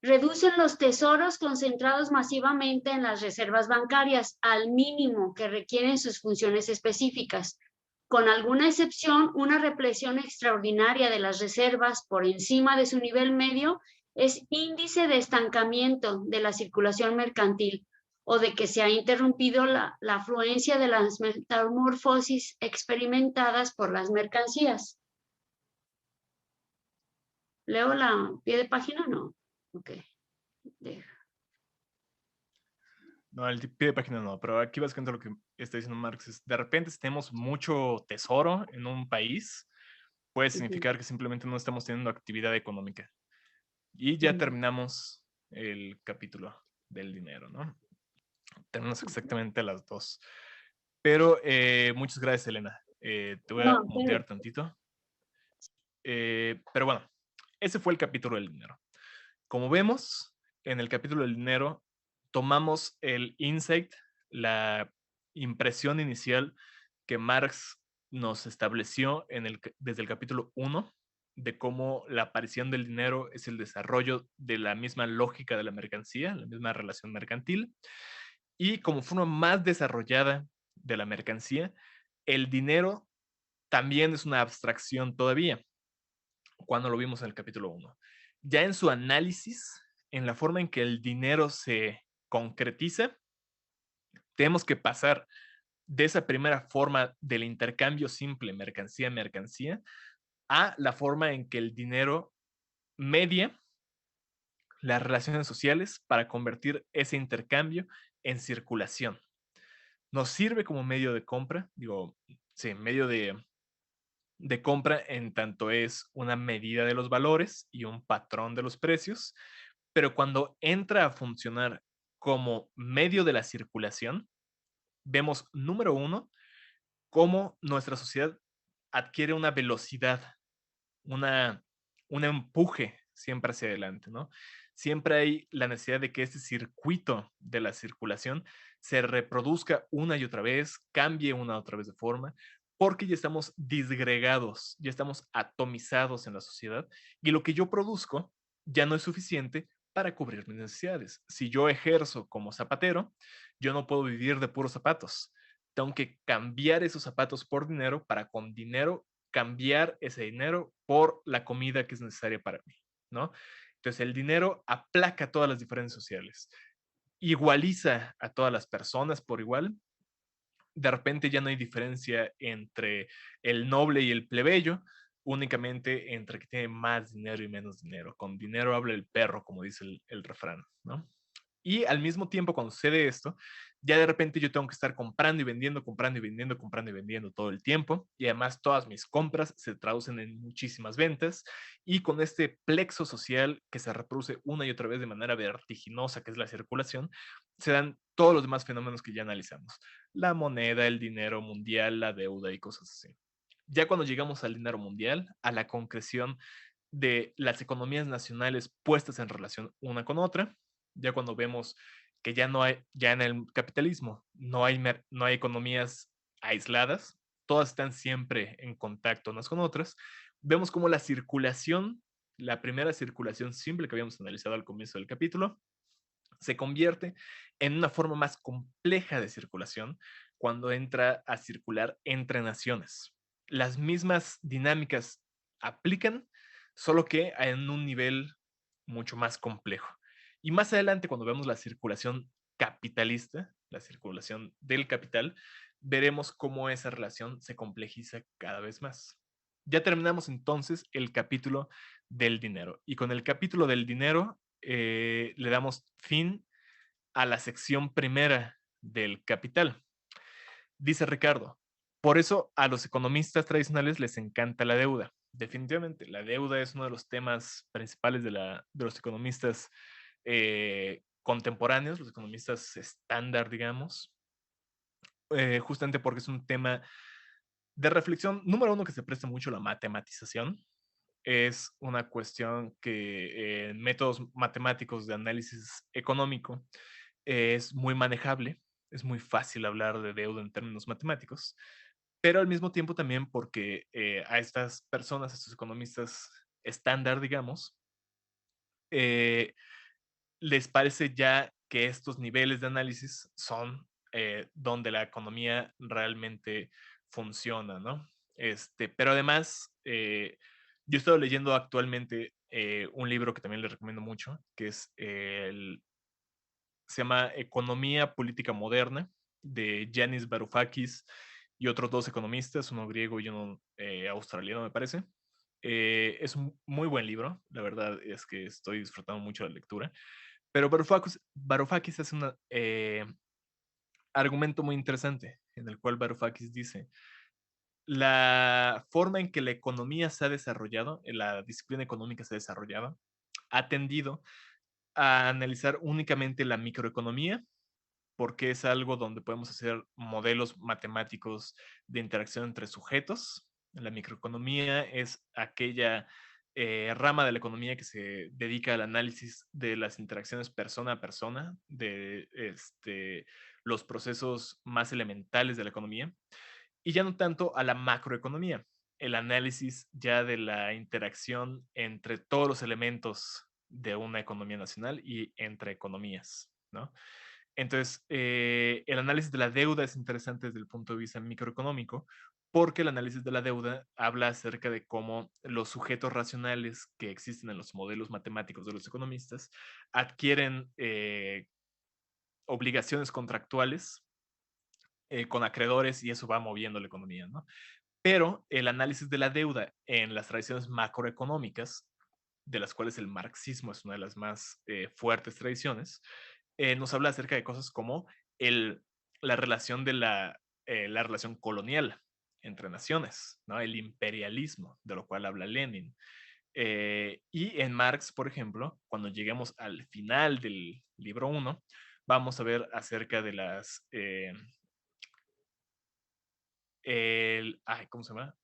reducen los tesoros concentrados masivamente en las reservas bancarias al mínimo que requieren sus funciones específicas. Con alguna excepción, una represión extraordinaria de las reservas por encima de su nivel medio es índice de estancamiento de la circulación mercantil o de que se ha interrumpido la afluencia de las metamorfosis experimentadas por las mercancías. ¿Leo la pie de página? No. Ok. No, el pie de página no, pero aquí básicamente lo que está diciendo Marx es, de repente si tenemos mucho tesoro en un país, puede significar que simplemente no estamos teniendo actividad económica. Y ya terminamos el capítulo del dinero, ¿no? Tenemos exactamente las 2. Pero muchas gracias, Elena. Te voy a mutear tantito. Pero bueno, ese fue el capítulo del dinero. Como vemos, en el capítulo del dinero tomamos el insight, la impresión inicial que Marx nos estableció desde el capítulo 1, de cómo la aparición del dinero es el desarrollo de la misma lógica de la mercancía, la misma relación mercantil, y como forma más desarrollada de la mercancía, el dinero también es una abstracción todavía, cuando lo vimos en el capítulo 1. Ya en su análisis, en la forma en que el dinero se concretiza, tenemos que pasar de esa primera forma del intercambio simple mercancía-mercancía a la forma en que el dinero media las relaciones sociales para convertir ese intercambio en circulación. Nos sirve como medio de compra, medio de compra en tanto es una medida de los valores y un patrón de los precios, pero cuando entra a funcionar como medio de la circulación, vemos, número uno, cómo nuestra sociedad adquiere una velocidad, una, un empuje siempre hacia adelante, ¿no? Siempre hay la necesidad de que este circuito de la circulación se reproduzca una y otra vez, cambie una y otra vez de forma, porque ya estamos disgregados, ya estamos atomizados en la sociedad y lo que yo produzco ya no es suficiente para cubrir mis necesidades. Si yo ejerzo como zapatero, yo no puedo vivir de puros zapatos. Tengo que cambiar esos zapatos por dinero para con dinero cambiar ese dinero por la comida que es necesaria para mí, ¿no? Entonces el dinero aplaca todas las diferencias sociales, igualiza a todas las personas por igual. De repente ya no hay diferencia entre el noble y el plebeyo, únicamente entre que tiene más dinero y menos dinero. Con dinero habla el perro, como dice el refrán, ¿no? Y al mismo tiempo, cuando sucede esto, ya de repente yo tengo que estar comprando y vendiendo, comprando y vendiendo, comprando y vendiendo todo el tiempo. Y además todas mis compras se traducen en muchísimas ventas. Y con este plexo social que se reproduce una y otra vez de manera vertiginosa, que es la circulación, se dan todos los demás fenómenos que ya analizamos. La moneda, el dinero mundial, la deuda y cosas así. Ya cuando llegamos al dinero mundial, a la concreción de las economías nacionales puestas en relación una con otra, ya cuando vemos que ya no hay, ya en el capitalismo, no hay economías aisladas, todas están siempre en contacto unas con otras, vemos como la circulación, la primera circulación simple que habíamos analizado al comienzo del capítulo, se convierte en una forma más compleja de circulación cuando entra a circular entre naciones. Las mismas dinámicas aplican, solo que en un nivel mucho más complejo. Y más adelante, cuando vemos la circulación capitalista, la circulación del capital, veremos cómo esa relación se complejiza cada vez más. Ya terminamos entonces el capítulo del dinero. Y con el capítulo del dinero le damos fin a la sección primera del capital. Dice Ricardo, por eso a los economistas tradicionales les encanta la deuda. Definitivamente, la deuda es uno de los temas principales de los economistas contemporáneos, los economistas estándar, digamos, justamente porque es un tema de reflexión, número uno, que se presta mucho a la matematización. Es una cuestión que en métodos matemáticos de análisis económico es muy manejable, es muy fácil hablar de deuda en términos matemáticos, pero al mismo tiempo también porque a estas personas, a estos economistas estándar, digamos, les parece ya que estos niveles de análisis son donde la economía realmente funciona, ¿no? Pero además, yo he estado leyendo actualmente un libro que también les recomiendo mucho, que es se llama Economía Política Moderna, de Yanis Varoufakis y otros dos economistas, uno griego y uno australiano, me parece. Es un muy buen libro, la verdad es que estoy disfrutando mucho la lectura, pero Varoufakis hace un argumento muy interesante, en el cual Varoufakis dice, la forma en que la economía se ha desarrollado, la disciplina económica se ha desarrollado, ha tendido a analizar únicamente la microeconomía, porque es algo donde podemos hacer modelos matemáticos de interacción entre sujetos. La microeconomía es aquella rama de la economía que se dedica al análisis de las interacciones persona a persona, de los procesos más elementales de la economía, y ya no tanto a la macroeconomía, el análisis ya de la interacción entre todos los elementos de una economía nacional y entre economías, ¿no? Entonces, el análisis de la deuda es interesante desde el punto de vista microeconómico, porque el análisis de la deuda habla acerca de cómo los sujetos racionales que existen en los modelos matemáticos de los economistas adquieren obligaciones contractuales con acreedores y eso va moviendo la economía, ¿no? Pero el análisis de la deuda en las tradiciones macroeconómicas, de las cuales el marxismo es una de las más fuertes tradiciones, nos habla acerca de cosas como la relación de la relación colonial entre naciones, ¿no? El imperialismo, de lo cual habla Lenin. Y en Marx, por ejemplo, cuando lleguemos al final del libro 1, vamos a ver acerca de ¿cómo se llama?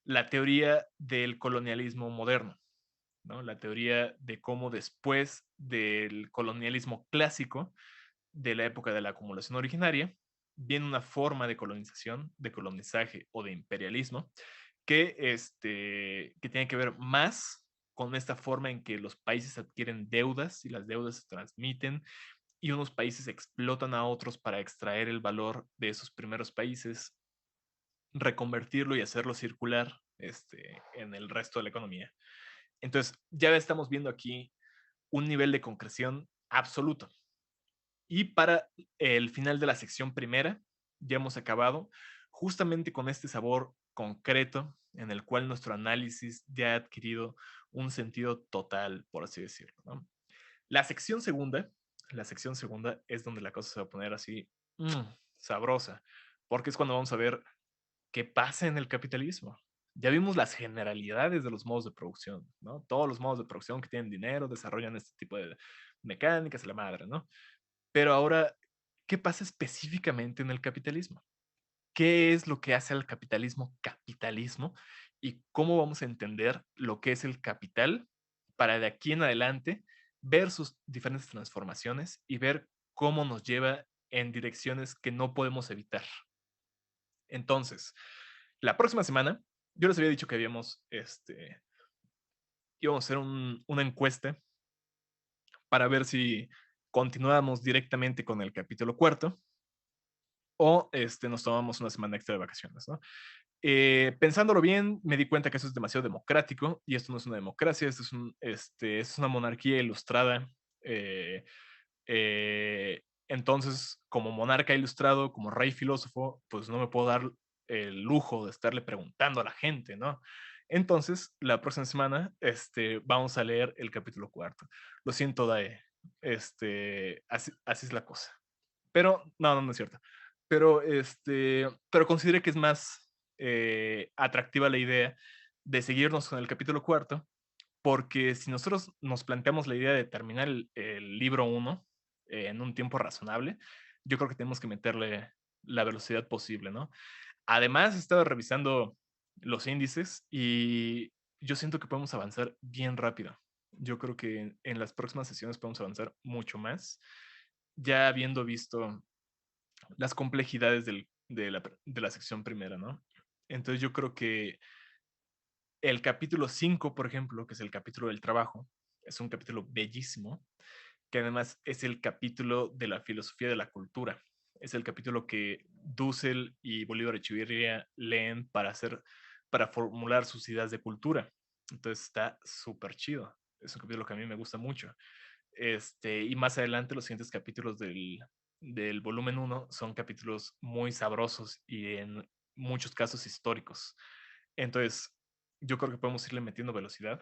La teoría del colonialismo moderno, ¿no? La teoría de cómo después del colonialismo clásico, de la época de la acumulación originaria, viene una forma de colonización, de colonizaje o de imperialismo que tiene que ver más con esta forma en que los países adquieren deudas y las deudas se transmiten y unos países explotan a otros para extraer el valor de esos primeros países, reconvertirlo y hacerlo circular en el resto de la economía. Entonces, ya estamos viendo aquí un nivel de concreción absoluto. Y para el final de la sección primera, ya hemos acabado justamente con este sabor concreto en el cual nuestro análisis ya ha adquirido un sentido total, por así decirlo, ¿no? La sección segunda es donde la cosa se va a poner así sabrosa, porque es cuando vamos a ver qué pasa en el capitalismo. Ya vimos las generalidades de los modos de producción, ¿no? Todos los modos de producción que tienen dinero desarrollan este tipo de mecánicas a la madre, ¿no? Pero ahora, ¿qué pasa específicamente en el capitalismo? ¿Qué es lo que hace al capitalismo capitalismo? ¿Y cómo vamos a entender lo que es el capital para de aquí en adelante ver sus diferentes transformaciones y ver cómo nos lleva en direcciones que no podemos evitar? Entonces, la próxima semana, yo les había dicho que íbamos a hacer una encuesta para ver si continuábamos directamente con el capítulo cuarto o nos tomamos una semana extra de vacaciones, ¿no? Pensándolo bien, me di cuenta que eso es demasiado democrático y esto no es una democracia, esto es una monarquía ilustrada. eh, entonces, como monarca ilustrado, como rey filósofo, pues no me puedo dar el lujo de estarle preguntando a la gente, ¿no? Entonces, la próxima semana, vamos a leer el capítulo cuarto. Lo siento, Dae. Así es la cosa. Pero, no es cierto. Pero consideré que es más atractiva la idea de seguirnos con el capítulo cuarto, porque si nosotros nos planteamos la idea de terminar el libro 1 en un tiempo razonable, yo creo que tenemos que meterle la velocidad posible, ¿no? Además, estaba revisando los índices y yo siento que podemos avanzar bien rápido. Yo creo que en las próximas sesiones podemos avanzar mucho más, ya habiendo visto las complejidades de la sección primera, ¿no? Entonces yo creo que el capítulo 5, por ejemplo, que es el capítulo del trabajo, es un capítulo bellísimo, que además es el capítulo de la filosofía de la cultura. Es el capítulo que Dussel y Bolívar Echeverría leen para formular sus ideas de cultura. Entonces está súper chido. Es un capítulo que a mí me gusta mucho. Y más adelante, los siguientes capítulos del volumen 1 son capítulos muy sabrosos y en muchos casos históricos. Entonces, yo creo que podemos irle metiendo velocidad.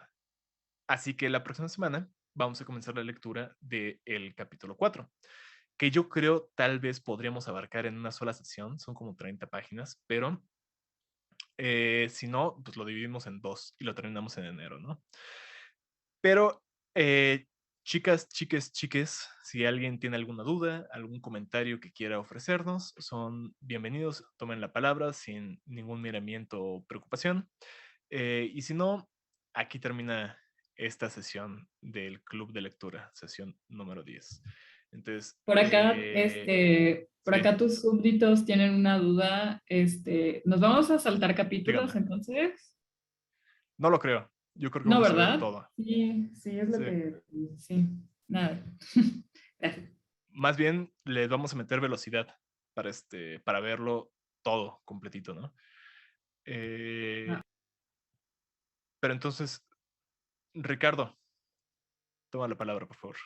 Así que la próxima semana vamos a comenzar la lectura del capítulo 4, que yo creo tal vez podríamos abarcar en una sola sesión. Son como 30 páginas, pero si no, pues lo dividimos en 2 y lo terminamos en enero, ¿no? Pero, chicas, chiques, si alguien tiene alguna duda, algún comentario que quiera ofrecernos, son bienvenidos, tomen la palabra sin ningún miramiento o preocupación. Y si no, aquí termina esta sesión del Club de Lectura, sesión número 10. Entonces, Por acá, por sí, acá tus súbditos tienen una duda. ¿Nos vamos a saltar capítulos dígame. entonces? No lo creo. Yo creo que No, vamos a ver ¿verdad? todo. Sí, sí, es lo Sí. que... Sí, nada. Gracias. Más bien les vamos a meter velocidad para verlo todo completito, ¿no? Ah. Pero entonces, Ricardo, toma la palabra, por favor.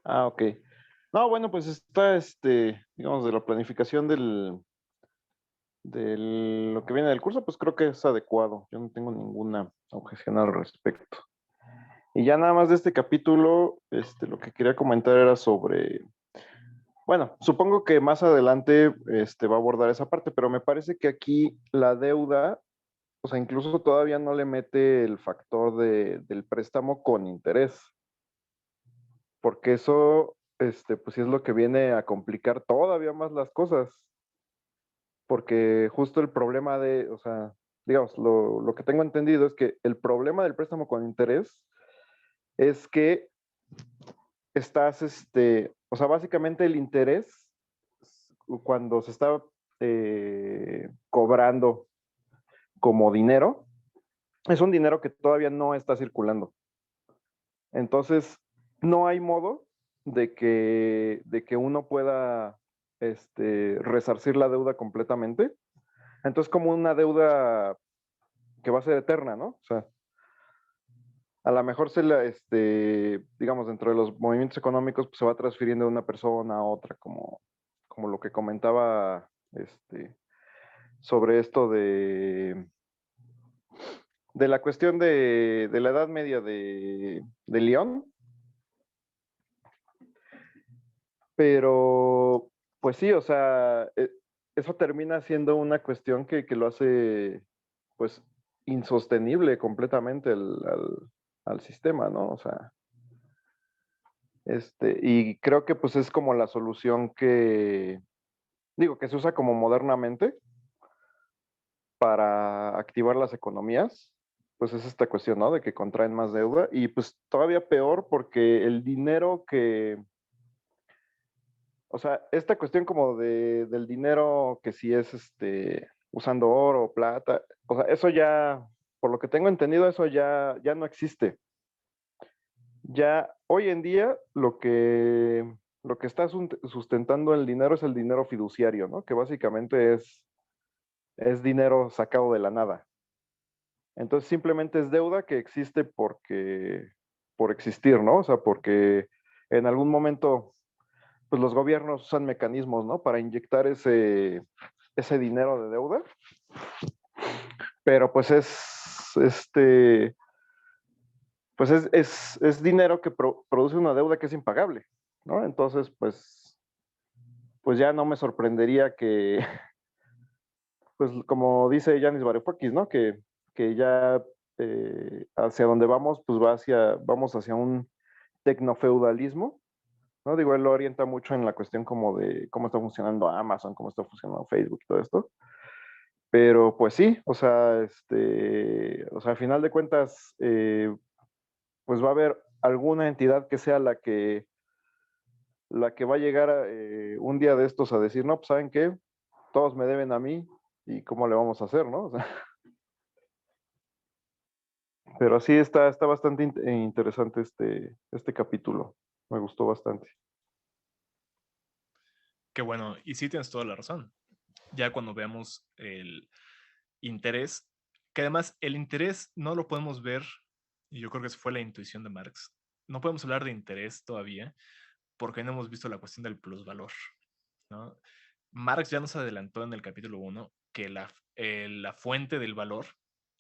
Ah, ok. No, bueno, pues está, digamos, de la planificación de lo que viene del curso, pues creo que es adecuado. Yo no tengo ninguna objeción al respecto. Y ya nada más de este capítulo, lo que quería comentar era sobre, bueno, supongo que más adelante, va a abordar esa parte, pero me parece que aquí la deuda, o sea, incluso todavía no le mete el factor del préstamo con interés, porque eso, pues sí es lo que viene a complicar todavía más las cosas, porque justo el problema o sea, digamos, lo que tengo entendido es que el problema del préstamo con interés es que estás, o sea, básicamente el interés, cuando se está cobrando como dinero, es un dinero que todavía no está circulando. Entonces, no hay modo de que uno pueda resarcir la deuda completamente. Entonces, como una deuda que va a ser eterna, ¿no? O sea, a lo mejor digamos, dentro de los movimientos económicos, pues se va transfiriendo de una persona a otra, como lo que comentaba sobre esto de la cuestión de la Edad Media de León. Pero, pues sí, o sea, eso termina siendo una cuestión que lo hace, pues, insostenible completamente al sistema, ¿no? O sea, y creo que pues es como la solución digo, que se usa como modernamente para activar las economías, pues es esta cuestión, ¿no? De que contraen más deuda y pues todavía peor porque el dinero o sea, esta cuestión como del dinero que si es usando oro o plata, o sea, eso ya, por lo que tengo entendido, eso ya no existe. Ya hoy en día lo que está sustentando el dinero es el dinero fiduciario, ¿no? Que básicamente es dinero sacado de la nada. Entonces simplemente es deuda que existe por existir, ¿no? O sea, porque en algún momento pues los gobiernos usan mecanismos, ¿no? Para inyectar ese dinero de deuda. Pero pues pues es dinero que produce una deuda que es impagable, ¿no? Entonces, pues ya no me sorprendería que, pues como dice Yanis Varoufakis, ¿no? Que ya hacia donde vamos, pues vamos hacia un tecnofeudalismo, ¿no? Digo, él lo orienta mucho en la cuestión como de cómo está funcionando Amazon, cómo está funcionando Facebook y todo esto. Pero pues sí, o sea, al final de cuentas, pues va a haber alguna entidad que sea la que va a llegar un día de estos a decir, no, pues ¿saben qué? Todos me deben a mí y cómo le vamos a hacer, ¿no? O sea, pero sí está bastante interesante este capítulo. Me gustó bastante. Qué bueno, y sí tienes toda la razón. Ya cuando veamos el interés, que además el interés no lo podemos ver, y yo creo que esa fue la intuición de Marx, no podemos hablar de interés todavía porque no hemos visto la cuestión del plusvalor, ¿no? Marx ya nos adelantó en el capítulo 1 que la fuente del valor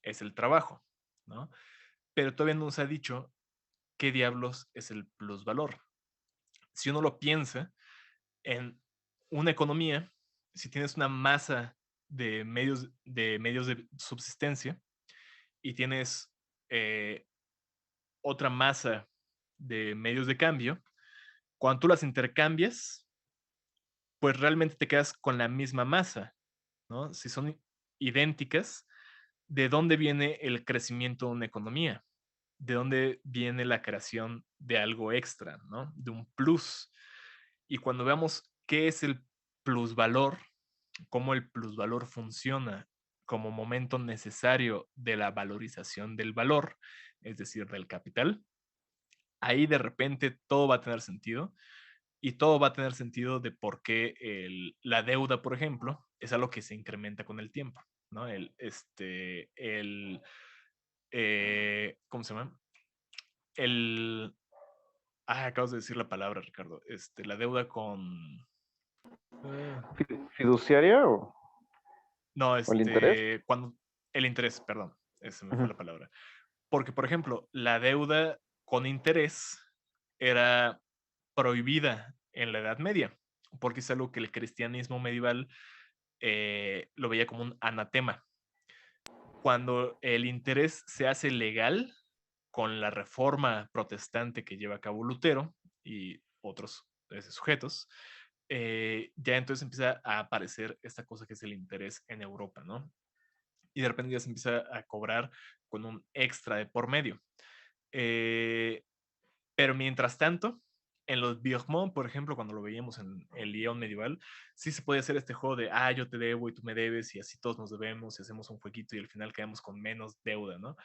es el trabajo, ¿no? Pero todavía no nos ha dicho qué diablos es el plusvalor. Si uno lo piensa en una economía, si tienes una masa de medios de subsistencia y tienes otra masa de medios de cambio, cuando tú las intercambias, pues realmente te quedas con la misma masa, ¿no? Si son idénticas, ¿de dónde viene el crecimiento de una economía? ¿De dónde viene la creación de algo extra, ¿no? De un plus. Y cuando veamos qué es el plusvalor, cómo el plusvalor funciona como momento necesario de la valorización del valor, es decir, del capital, ahí de repente todo va a tener sentido. Y todo va a tener sentido de por qué la deuda, por ejemplo, es algo que se incrementa con el tiempo, ¿no? ¿Cómo se llama? Acabas de decir la palabra, Ricardo. La deuda con... ¿Fiduciaria o No, el interés? cuando... El interés, perdón. Esa me fue Ujú. la palabra. Porque, por ejemplo, la deuda con interés era prohibida en la Edad Media, porque es algo que el cristianismo medieval lo veía como un anatema. Cuando el interés se hace legal con la reforma protestante que lleva a cabo Lutero y otros sujetos, ya entonces empieza a aparecer esta cosa que es el interés en Europa, ¿no? Y de repente ya se empieza a cobrar con un extra de por medio. Pero mientras tanto, en los Birmont, por ejemplo, cuando lo veíamos en el Lyon medieval, sí se puede hacer este juego de, yo te debo y tú me debes y así todos nos debemos y hacemos un jueguito y al final quedamos con menos deuda, ¿no?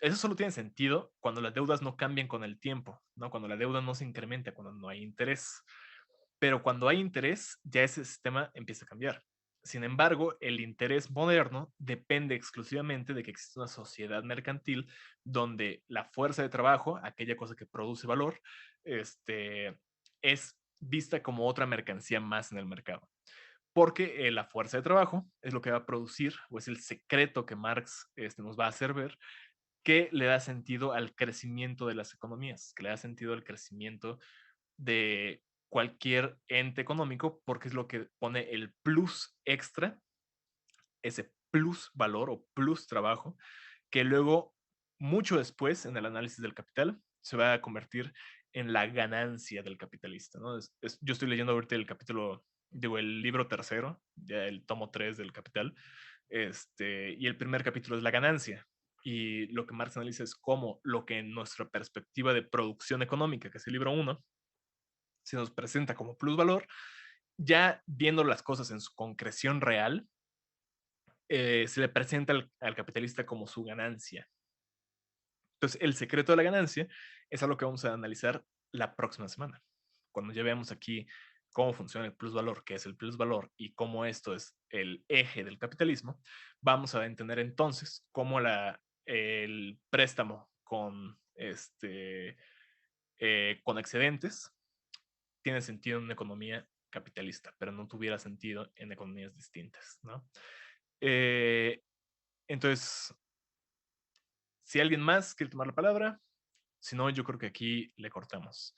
Eso solo tiene sentido cuando las deudas no cambian con el tiempo, ¿no? Cuando la deuda no se incrementa, cuando no hay interés. Pero cuando hay interés, ya ese sistema empieza a cambiar. Sin embargo, el interés moderno depende exclusivamente de que existe una sociedad mercantil donde la fuerza de trabajo, aquella cosa que produce valor, es vista como otra mercancía más en el mercado. Porque la fuerza de trabajo es lo que va a producir, o es el secreto que Marx nos va a hacer ver, que le da sentido al crecimiento de las economías, que le da sentido al crecimiento de cualquier ente económico, porque es lo que pone el plus extra, ese plus valor o plus trabajo, que luego, mucho después, en el análisis del capital, se va a convertir en la ganancia del capitalista, ¿no? Yo estoy leyendo ahorita el capítulo, digo, el libro tercero, ya el tomo 3 del Capital, y el primer capítulo es la ganancia. Y lo que Marx analiza es cómo lo que en nuestra perspectiva de producción económica, que es el libro 1, se nos presenta como plusvalor, ya viendo las cosas en su concreción real, se le presenta al capitalista como su ganancia. Entonces, el secreto de la ganancia es algo que vamos a analizar la próxima semana. Cuando ya veamos aquí cómo funciona el plusvalor, qué es el plusvalor y cómo esto es el eje del capitalismo, vamos a entender entonces cómo el préstamo con excedentes tiene sentido en una economía capitalista, pero no tuviera sentido en economías distintas, ¿no? Entonces, si alguien más quiere tomar la palabra, si no, yo creo que aquí le cortamos.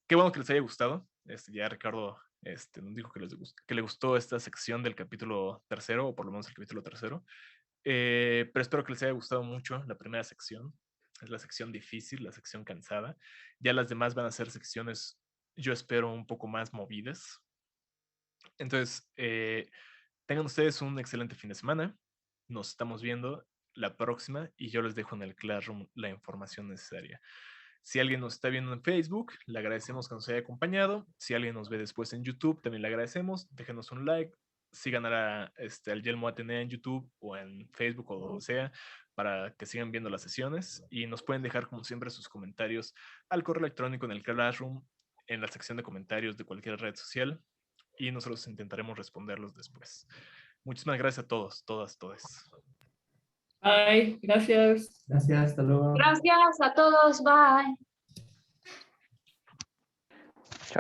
Qué bueno que les haya gustado. Ya Ricardo nos dijo que le gustó esta sección del capítulo tercero, o por lo menos el capítulo tercero. Pero espero que les haya gustado mucho la primera sección. Es la sección difícil, la sección cansada. Ya las demás van a ser secciones, yo espero, un poco más movidas. Entonces, tengan ustedes un excelente fin de semana. Nos estamos viendo la próxima y yo les dejo en el Classroom la información necesaria. Si alguien nos está viendo en Facebook, le agradecemos que nos haya acompañado. Si alguien nos ve después en YouTube, también le agradecemos. Déjenos un like. Sigan al Yelmo Atenea en YouTube o en Facebook o donde sea para que sigan viendo las sesiones. Y nos pueden dejar, como siempre, sus comentarios al correo electrónico en el Classroom, en la sección de comentarios de cualquier red social. Y nosotros intentaremos responderlos después. Muchísimas gracias a todos, todas, todes. Bye, gracias. Gracias, hasta luego. Gracias a todos, bye.